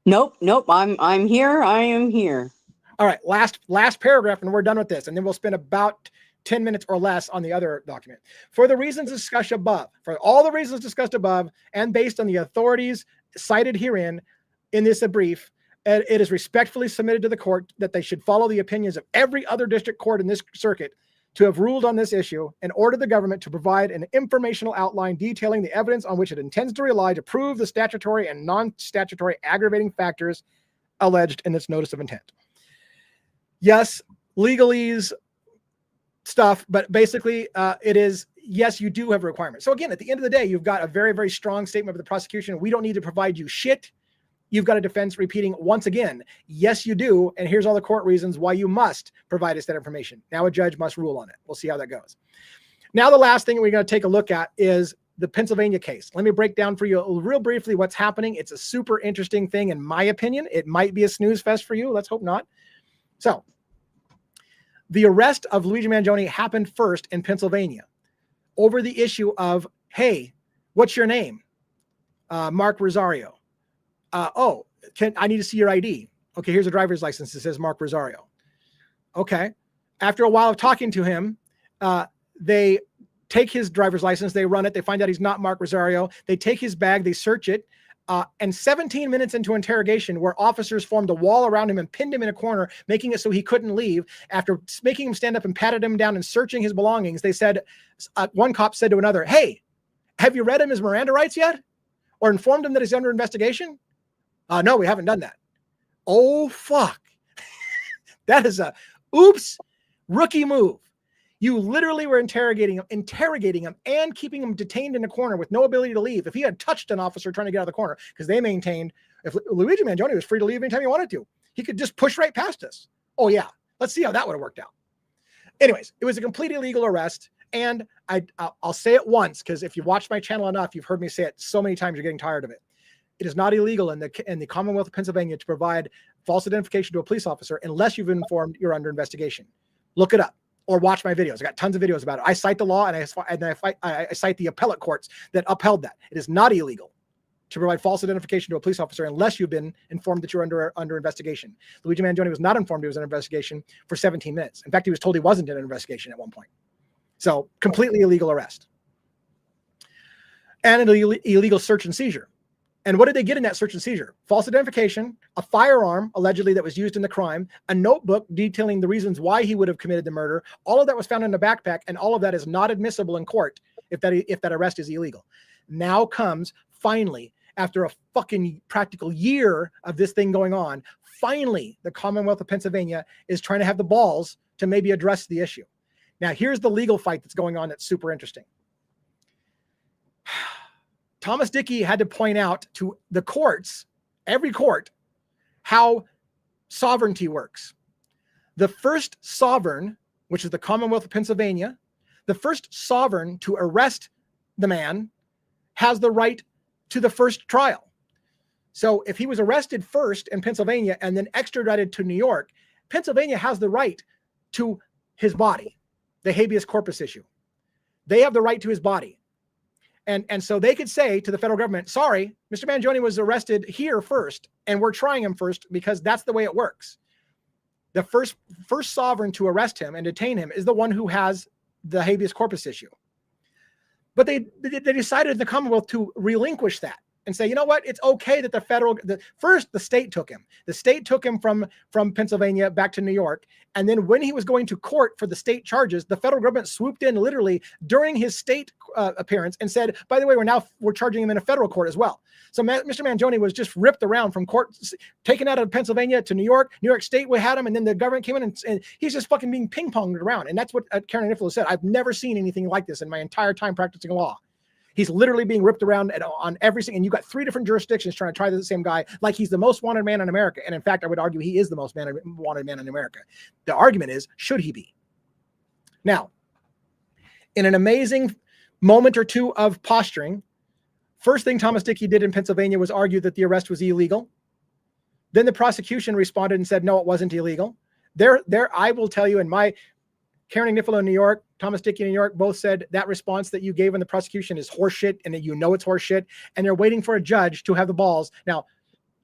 Nope. I'm here. I am here. All right, last paragraph, and we're done with this, and then we'll spend about 10 minutes or less on the other document. For the reasons discussed above, for all the reasons discussed above, and based on the authorities cited herein in this brief, it is respectfully submitted to the court that they should follow the opinions of every other district court in this circuit to have ruled on this issue and order the government to provide an informational outline detailing the evidence on which it intends to rely to prove the statutory and non-statutory aggravating factors alleged in its notice of intent. Yes, legalese stuff, but basically it is, yes, you do have a requirement. So again, at the end of the day, you've got a very, very strong statement of the prosecution. We don't need to provide you shit. You've got a defense repeating once again, yes, you do. And here's all the court reasons why you must provide us that information. Now a judge must rule on it. We'll see how that goes. Now, the last thing we're going to take a look at is the Pennsylvania case. Let me break down for you real briefly what's happening. It's a super interesting thing, in my opinion. It might be a snooze fest for you. Let's hope not. So the arrest of Luigi Mangione happened first in Pennsylvania over the issue of, hey, what's your name? Mark Rosario. I need to see your ID. Okay, here's a driver's license that says Mark Rosario. Okay. After a while of talking to him, they take his driver's license, they run it, they find out he's not Mark Rosario. They take his bag, they search it. And 17 minutes into interrogation, where officers formed a wall around him and pinned him in a corner, making it so he couldn't leave, after making him stand up and patted him down and searching his belongings, they said, one cop said to another, hey, have you read him his Miranda rights yet? Or informed him that he's under investigation? No, we haven't done that. Oh, fuck. That is a oops, rookie move. You literally were interrogating him and keeping him detained in a corner with no ability to leave. If he had touched an officer trying to get out of the corner, because they maintained if Luigi Mangione was free to leave anytime he wanted to, he could just push right past us. Oh yeah, let's see how that would have worked out. Anyways, it was a complete illegal arrest. And I'll say it once, because if you've watched my channel enough, you've heard me say it so many times, you're getting tired of it. It is not illegal in the Commonwealth of Pennsylvania to provide false identification to a police officer unless you've informed you're under investigation. Look it up or watch my videos. I got tons of videos about it. I cite the law and I cite the appellate courts that upheld that. It is not illegal to provide false identification to a police officer unless you've been informed that you're under investigation. Luigi Mangione was not informed he was under investigation for 17 minutes. In fact, he was told he wasn't in an investigation at one point. So completely illegal arrest. And an illegal search and seizure. And what did they get in that search and seizure? False identification, a firearm, allegedly, that was used in the crime, a notebook detailing the reasons why he would have committed the murder. All of that was found in a backpack, and all of that is not admissible in court if that arrest is illegal. Now comes, finally, after a fucking practical year of this thing going on, finally, the Commonwealth of Pennsylvania is trying to have the balls to maybe address the issue. Now, here's the legal fight that's going on that's super interesting. Thomas Dickey had to point out to the courts, every court, how sovereignty works. The first sovereign, which is the Commonwealth of Pennsylvania, the first sovereign to arrest the man has the right to the first trial. So if he was arrested first in Pennsylvania and then extradited to New York, Pennsylvania has the right to his body, the habeas corpus issue. They have the right to his body. And so they could say to the federal government, sorry, Mr. Mangione was arrested here first, and we're trying him first because that's the way it works. The first sovereign to arrest him and detain him is the one who has the habeas corpus issue. But they decided in the Commonwealth to relinquish that and say, you know what, it's okay that the state took him. The state took him from Pennsylvania back to New York. And then when he was going to court for the state charges, the federal government swooped in literally during his state appearance and said, by the way, we're charging him in a federal court as well. So Mr. Manjone was just ripped around from court, taken out of Pennsylvania to New York. New York State had him, and then the government came in and he's just fucking being ping-ponged around. And that's what Karen Niffler said. I've never seen anything like this in my entire time practicing law. He's literally being ripped around on everything. And you got 3 different jurisdictions trying to try the same guy like he's the most wanted man in America. And in fact, I would argue he is the most wanted man in America. The argument is, should he be? Now, in an amazing moment or two of posturing, first thing Thomas Dickey did in Pennsylvania was argue that the arrest was illegal. Then the prosecution responded and said, no, it wasn't illegal. I will tell you, in my Karen Niffler in New York, Thomas Dickey in New York, both said that response that you gave in the prosecution is horseshit, and that you know it's horseshit, and they're waiting for a judge to have the balls. Now,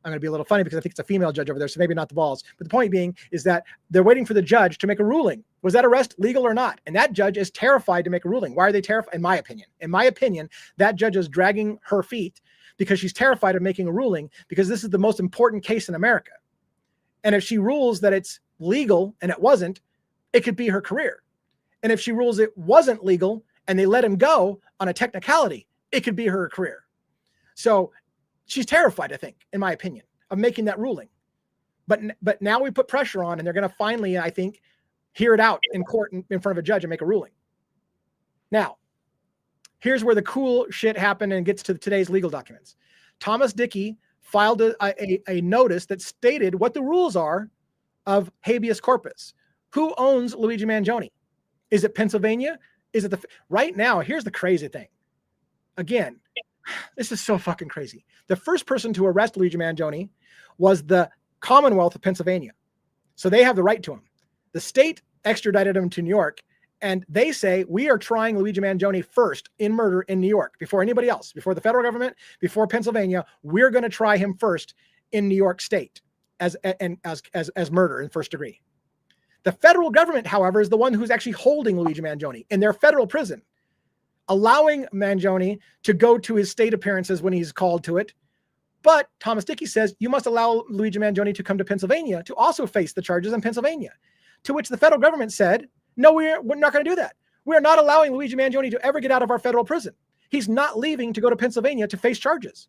I'm going to be a little funny because I think it's a female judge over there, so maybe not the balls. But the point being is that they're waiting for the judge to make a ruling. Was that arrest legal or not? And that judge is terrified to make a ruling. Why are they terrified? In my opinion, that judge is dragging her feet because she's terrified of making a ruling, because this is the most important case in America. And if she rules that it's legal and it wasn't, it could be her career. And if she rules it wasn't legal and they let him go on a technicality, it could be her career. So she's terrified, I think, in my opinion, of making that ruling. But now we put pressure on, and they're going to finally, I think, hear it out in court in front of a judge and make a ruling. Now, here's where the cool shit happened and gets to today's legal documents. Thomas Dickey filed a notice that stated what the rules are of habeas corpus. Who owns Luigi Mangione? Is it Pennsylvania? Is it right now? Here's the crazy thing. Again, this is so fucking crazy. The first person to arrest Luigi Mangione was the Commonwealth of Pennsylvania. So they have the right to him. The state extradited him to New York, and they say, we are trying Luigi Mangione first in murder in New York before anybody else, before the federal government, before Pennsylvania. We're going to try him first in New York State as murder in first degree. The federal government, however, is the one who's actually holding Luigi Mangione in their federal prison, allowing Mangione to go to his state appearances when he's called to it. But Thomas Dickey says, you must allow Luigi Mangione to come to Pennsylvania to also face the charges in Pennsylvania. To which the federal government said, no, we're not going to do that. We're not allowing Luigi Mangione to ever get out of our federal prison. He's not leaving to go to Pennsylvania to face charges.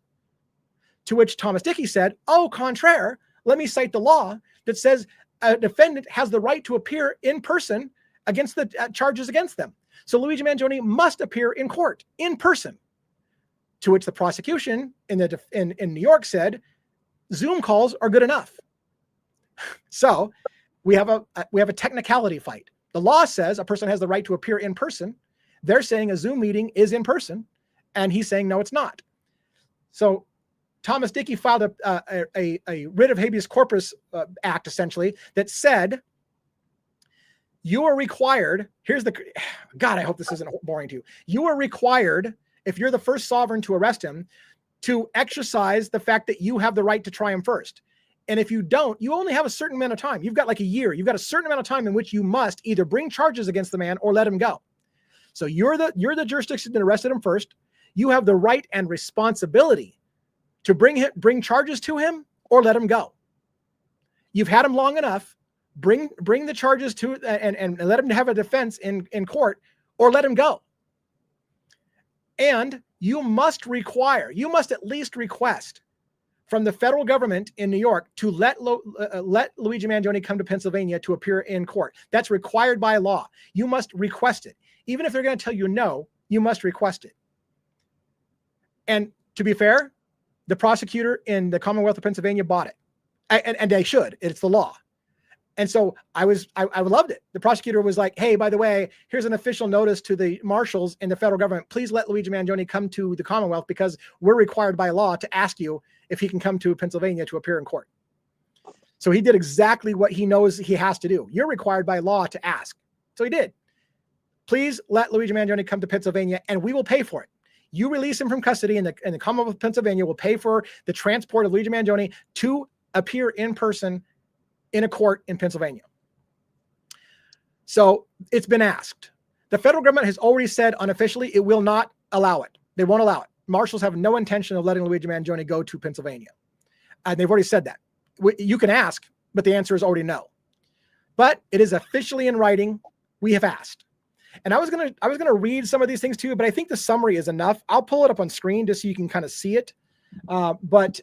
To which Thomas Dickey said, au contraire, let me cite the law that says a defendant has the right to appear in person against the charges against them. So Luigi Mangione must appear in court in person. To which the prosecution in New York said, Zoom calls are good enough. So we have a technicality fight. The law says a person has the right to appear in person. They're saying a Zoom meeting is in person, and he's saying no, it's not. So Thomas Dickey filed a writ of habeas corpus act, essentially, that said, you are required, God, I hope this isn't boring to you. You are required, if you're the first sovereign to arrest him, to exercise the fact that you have the right to try him first. And if you don't, you only have a certain amount of time. You've got like a year. You've got a certain amount of time in which you must either bring charges against the man or let him go. So you're the jurisdiction that arrested him first. You have the right and responsibility to bring charges to him or let him go. You've had him long enough. Bring the charges to and let him have a defense in court or let him go. And you must at least request from the federal government in New York to let Luigi Mangione come to Pennsylvania to appear in court. That's required by law. You must request it. Even if they're going to tell you no, you must request it. And to be fair, the prosecutor in the Commonwealth of Pennsylvania bought it. And they should. It's the law. And so I loved it. The prosecutor was like, hey, by the way, here's an official notice to the marshals in the federal government. Please let Luigi Mangione come to the Commonwealth because we're required by law to ask you if he can come to Pennsylvania to appear in court. So he did exactly what he knows he has to do. You're required by law to ask. So he did. Please let Luigi Mangione come to Pennsylvania and we will pay for it. You release him from custody and the Commonwealth of Pennsylvania will pay for the transport of Luigi Mangione to appear in person in a court in Pennsylvania. So it's been asked. The federal government has already said unofficially it will not allow it. They won't allow it. Marshals have no intention of letting Luigi Mangione go to Pennsylvania. And they've already said that. You can ask, but the answer is already no. But it is officially in writing. We have asked. And I was gonna read some of these things to you, but I think the summary is enough. I'll pull it up on screen just so you can kind of see it. But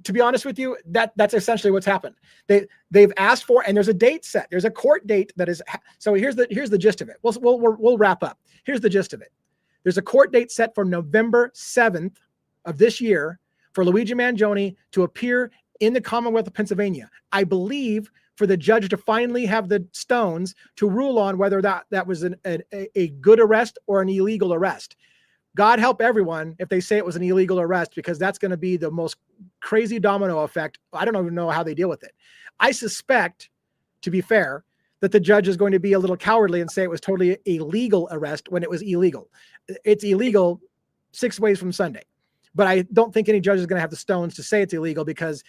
to be honest with you, that's essentially what's happened. They've asked for, and there's a date set. There's a court date that is. So here's the gist of it. We'll wrap up. Here's the gist of it. There's a court date set for November 7th of this year for Luigi Mangione to appear in the Commonwealth of Pennsylvania. I believe for the judge to finally have the stones to rule on whether that was a good arrest or an illegal arrest. God help everyone if they say it was an illegal arrest, because that's going to be the most crazy domino effect. I don't even know how they deal with it. I suspect, to be fair, that the judge is going to be a little cowardly and say it was totally a legal arrest when it was illegal. It's illegal 6 ways from Sunday. But I don't think any judge is going to have the stones to say it's illegal, because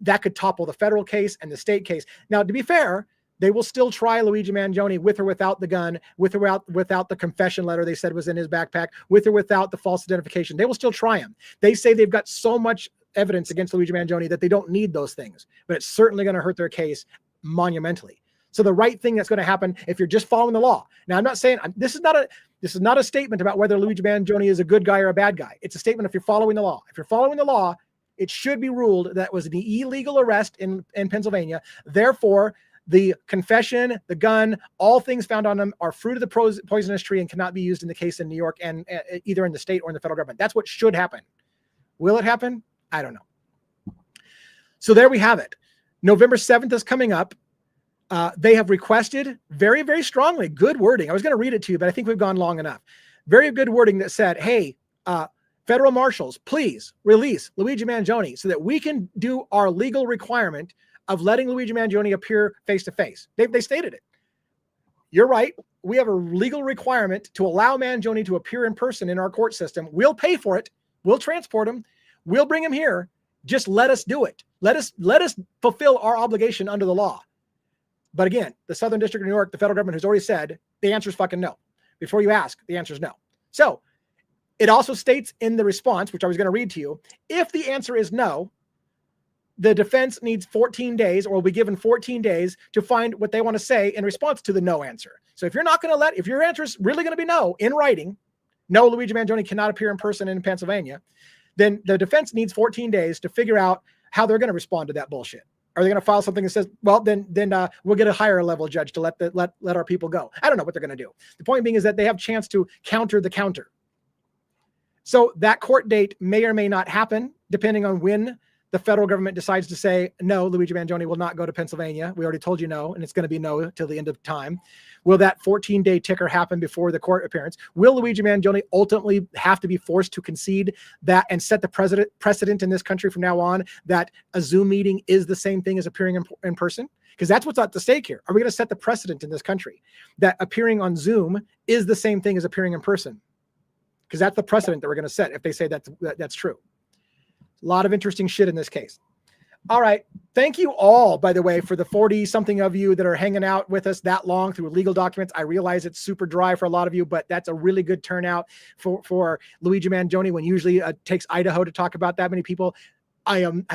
that could topple the federal case and the state case. Now, to be fair, they will still try Luigi Mangione with or without the gun, with or without the confession letter they said was in his backpack, with or without the false identification. They will still try him. They say they've got so much evidence against Luigi Mangione that they don't need those things, but it's certainly going to hurt their case monumentally. So the right thing that's going to happen if you're just following the law. Now, I'm not saying this is not a statement about whether Luigi Mangione is a good guy or a bad guy. It's a statement if you're following the law. If you're following the law, it should be ruled that was an illegal arrest in Pennsylvania. Therefore, the confession, the gun, all things found on them are fruit of the poisonous tree and cannot be used in the case in New York and either in the state or in the federal government. That's what should happen. Will it happen? I don't know. So there we have it. November 7th is coming up. They have requested very, very strongly, good wording. I was going to read it to you, but I think we've gone long enough. Very good wording that said, hey, federal marshals, please release Luigi Mangione so that we can do our legal requirement of letting Luigi Mangione appear face-to-face. They stated it. You're right. We have a legal requirement to allow Mangione to appear in person in our court system. We'll pay for it. We'll transport him. We'll bring him here. Just let us do it. Let us fulfill our obligation under the law. But again, the Southern District of New York, the federal government has already said the answer is fucking no. Before you ask, the answer is no. So it also states in the response, which I was going to read to you, if the answer is no, the defense needs 14 days or will be given 14 days to find what they want to say in response to the no answer. So if you're not going to if your answer is really going to be no in writing, no, Luigi Mangione cannot appear in person in Pennsylvania, then the defense needs 14 days to figure out how they're going to respond to that bullshit. Are they going to file something that says, well, then we'll get a higher level judge to let our people go? I don't know what they're going to do. The point being is that they have a chance to counter the counter. So that court date may or may not happen, depending on when the federal government decides to say, no, Luigi Mangione will not go to Pennsylvania. We already told you no, and it's going to be no till the end of time. Will that 14-day ticker happen before the court appearance? Will Luigi Mangione ultimately have to be forced to concede that and set the precedent in this country from now on that a Zoom meeting is the same thing as appearing in person? Because that's what's at the stake here. Are we going to set the precedent in this country that appearing on Zoom is the same thing as appearing in person? Because that's the precedent that we're going to set if they say that's true. A lot of interesting shit in this case. All right. Thank you all, by the way, for the 40-something of you that are hanging out with us that long through legal documents. I realize it's super dry for a lot of you, but that's a really good turnout for Luigi Mangione when usually it takes Idaho to talk about that many people.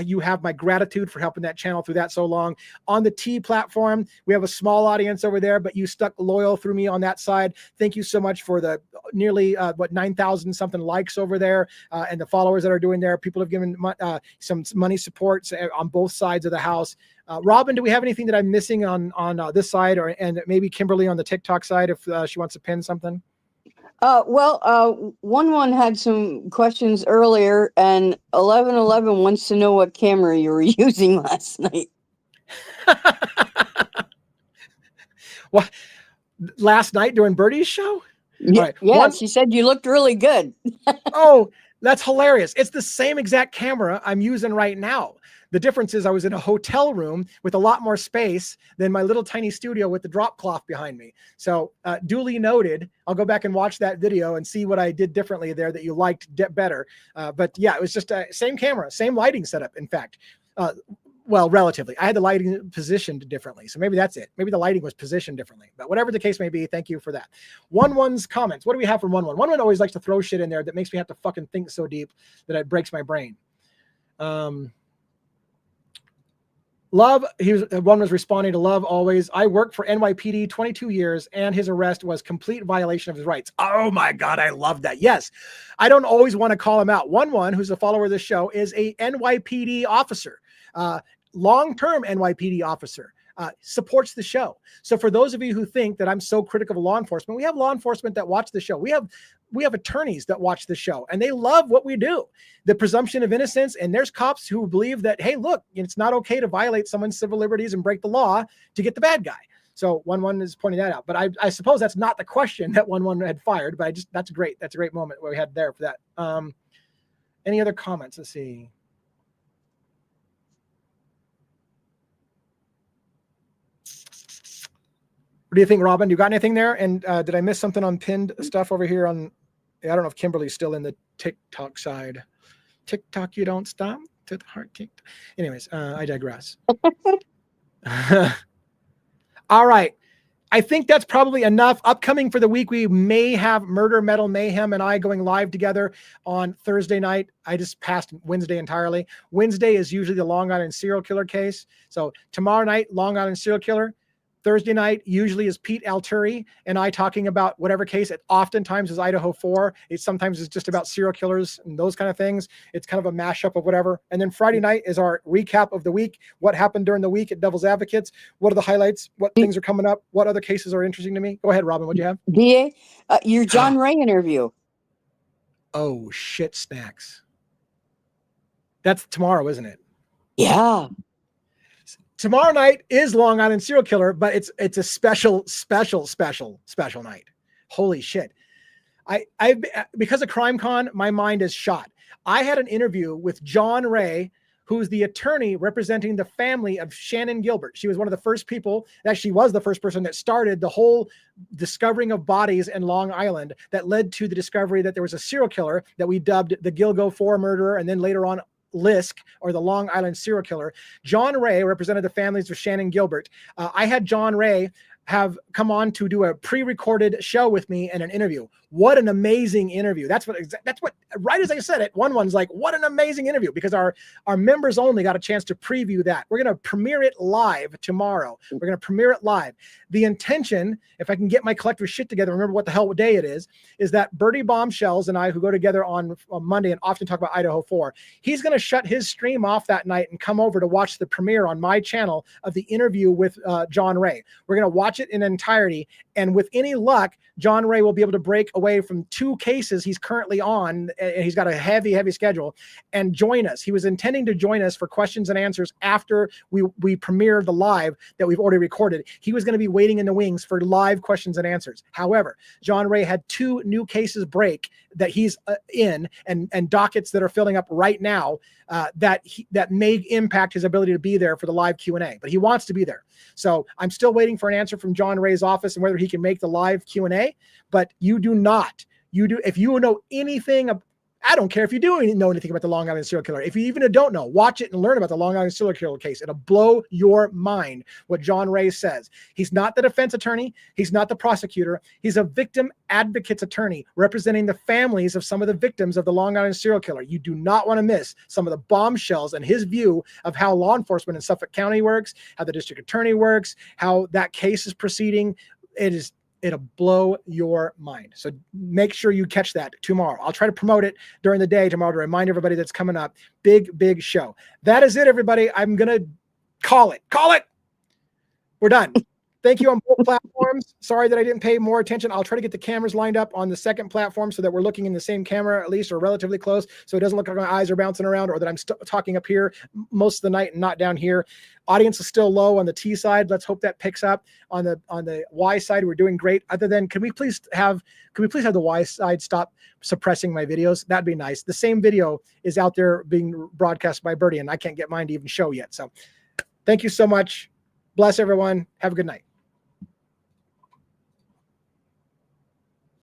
You have my gratitude for helping that channel through that so long. On the T platform, we have a small audience over there, but you stuck loyal through me on that side. Thank you so much for the nearly 9,000 something likes over there and the followers that are doing there. People have given some money support on both sides of the house. Robin, do we have anything that I'm missing on this side, and maybe Kimberly on the TikTok side if she wants to pin something? One had some questions earlier, and 1111 wants to know what camera you were using last night. What? Last night during Birdie's show? Yeah, right. Yeah, she said you looked really good. Oh, that's hilarious. It's the same exact camera I'm using right now. The difference is I was in a hotel room with a lot more space than my little tiny studio with the drop cloth behind me. So duly noted. I'll go back and watch that video and see what I did differently there that you liked better. But yeah, it was just same camera, same lighting setup. In fact, well, relatively. I had the lighting positioned differently. So maybe that's it. Maybe the lighting was positioned differently. But whatever the case may be, thank you for that. 1-1's comments. What do we have from 1-1? 1-1 always likes to throw shit in there that makes me have to fucking think so deep that it breaks my brain. Love, one was responding to Love always. I worked for NYPD 22 years and his arrest was complete violation of his rights. Oh my God, I love that. Yes, I don't always want to call him out. 1-1, who's a follower of the show, is a NYPD officer, long-term NYPD officer. Supports the show. So for those of you who think that I'm so critical of law enforcement, we have law enforcement that watch the show. We have attorneys that watch the show and they love what we do. The presumption of innocence, and there's cops who believe that, hey, look, it's not okay to violate someone's civil liberties and break the law to get the bad guy. So 1-1 is pointing that out. But I suppose that's not the question that 1-1 had fired, but that's great. That's a great moment what we had there for that. Any other comments? Let's see. What do you think, Robin? You got anything there? And did I miss something on pinned stuff over here on, I don't know if Kimberly's still in the TikTok side. TikTok, you don't stop to the heart kick. Anyways, I digress. All right. I think that's probably enough. Upcoming for the week, we may have Murder Metal Mayhem and I going live together on Thursday night. I just passed Wednesday entirely. Wednesday is usually the Long Island serial killer case. So tomorrow night, Long Island serial killer. Thursday night usually is Pete Alturi and I talking about whatever case. It oftentimes is Idaho 4. It sometimes is just about serial killers and those kind of things. It's kind of a mashup of whatever. And then Friday night is our recap of the week. What happened during the week at Devil's Advocates? What are the highlights? What things are coming up? What other cases are interesting to me? Go ahead, Robin. What do you have? DA, your John Ray interview. Oh, shit snacks. That's tomorrow, isn't it? Yeah. Tomorrow night is Long Island serial killer, but it's a special night. Holy shit. I because of CrimeCon, my mind is shot. I had an interview with John Ray, who's the attorney representing the family of Shannon Gilbert. She was one of the first people, she was the first person that started the whole discovering of bodies in Long Island that led to the discovery that there was a serial killer that we dubbed the Gilgo 4 murderer, and then later on Lisk, or the Long Island serial killer. John Ray represented the families of Shannon Gilbert. I had John Ray have come on to do a pre-recorded show with me and an interview. What an amazing interview. That's what, right as I said it, 1-1's like, what an amazing interview, because our members only got a chance to preview that. We're going to premiere it live tomorrow. We're going to premiere it live. The intention, if I can get my collective shit together, remember what the hell day it is that Bertie Bombshells and I, who go together on Monday and often talk about Idaho 4, he's going to shut his stream off that night and come over to watch the premiere on my channel of the interview with John Ray. We're going to watch it in entirety, and with any luck, John Ray will be able to break away from 2 cases he's currently on, and he's got a heavy schedule, and join us. He was intending to join us for questions and answers after we premiere the live that we've already recorded. He was going to be waiting in the wings for live questions and answers. However, John Ray had 2 new cases break that he's in, and dockets that are filling up right now that may impact his ability to be there for the live Q&A, but he wants to be there. So I'm still waiting for an answer from John Ray's office and whether he can make the live Q&A, but if you know anything, I don't care if you do know anything about the Long Island serial killer. If you even don't know, watch it and learn about the Long Island serial killer case. It'll blow your mind what John Ray says. He's not the defense attorney. He's not the prosecutor. He's a victim advocate's attorney representing the families of some of the victims of the Long Island serial killer. You do not want to miss some of the bombshells and his view of how law enforcement in Suffolk County works, how the district attorney works, how that case is proceeding. It'll blow your mind. So make sure you catch that tomorrow. I'll try to promote it during the day tomorrow to remind everybody that's coming up. Big show. That is it, everybody. I'm going to call it. We're done. Thank you on both platforms. Sorry that I didn't pay more attention. I'll try to get the cameras lined up on the second platform so that we're looking in the same camera, at least, or relatively close, so it doesn't look like my eyes are bouncing around or that I'm talking up here most of the night and not down here. Audience is still low on the T side. Let's hope that picks up. On the Y side, we're doing great. Other than, can we please have the Y side stop suppressing my videos? That'd be nice. The same video is out there being broadcast by Bertie, and I can't get mine to even show yet. So thank you so much. Bless everyone. Have a good night.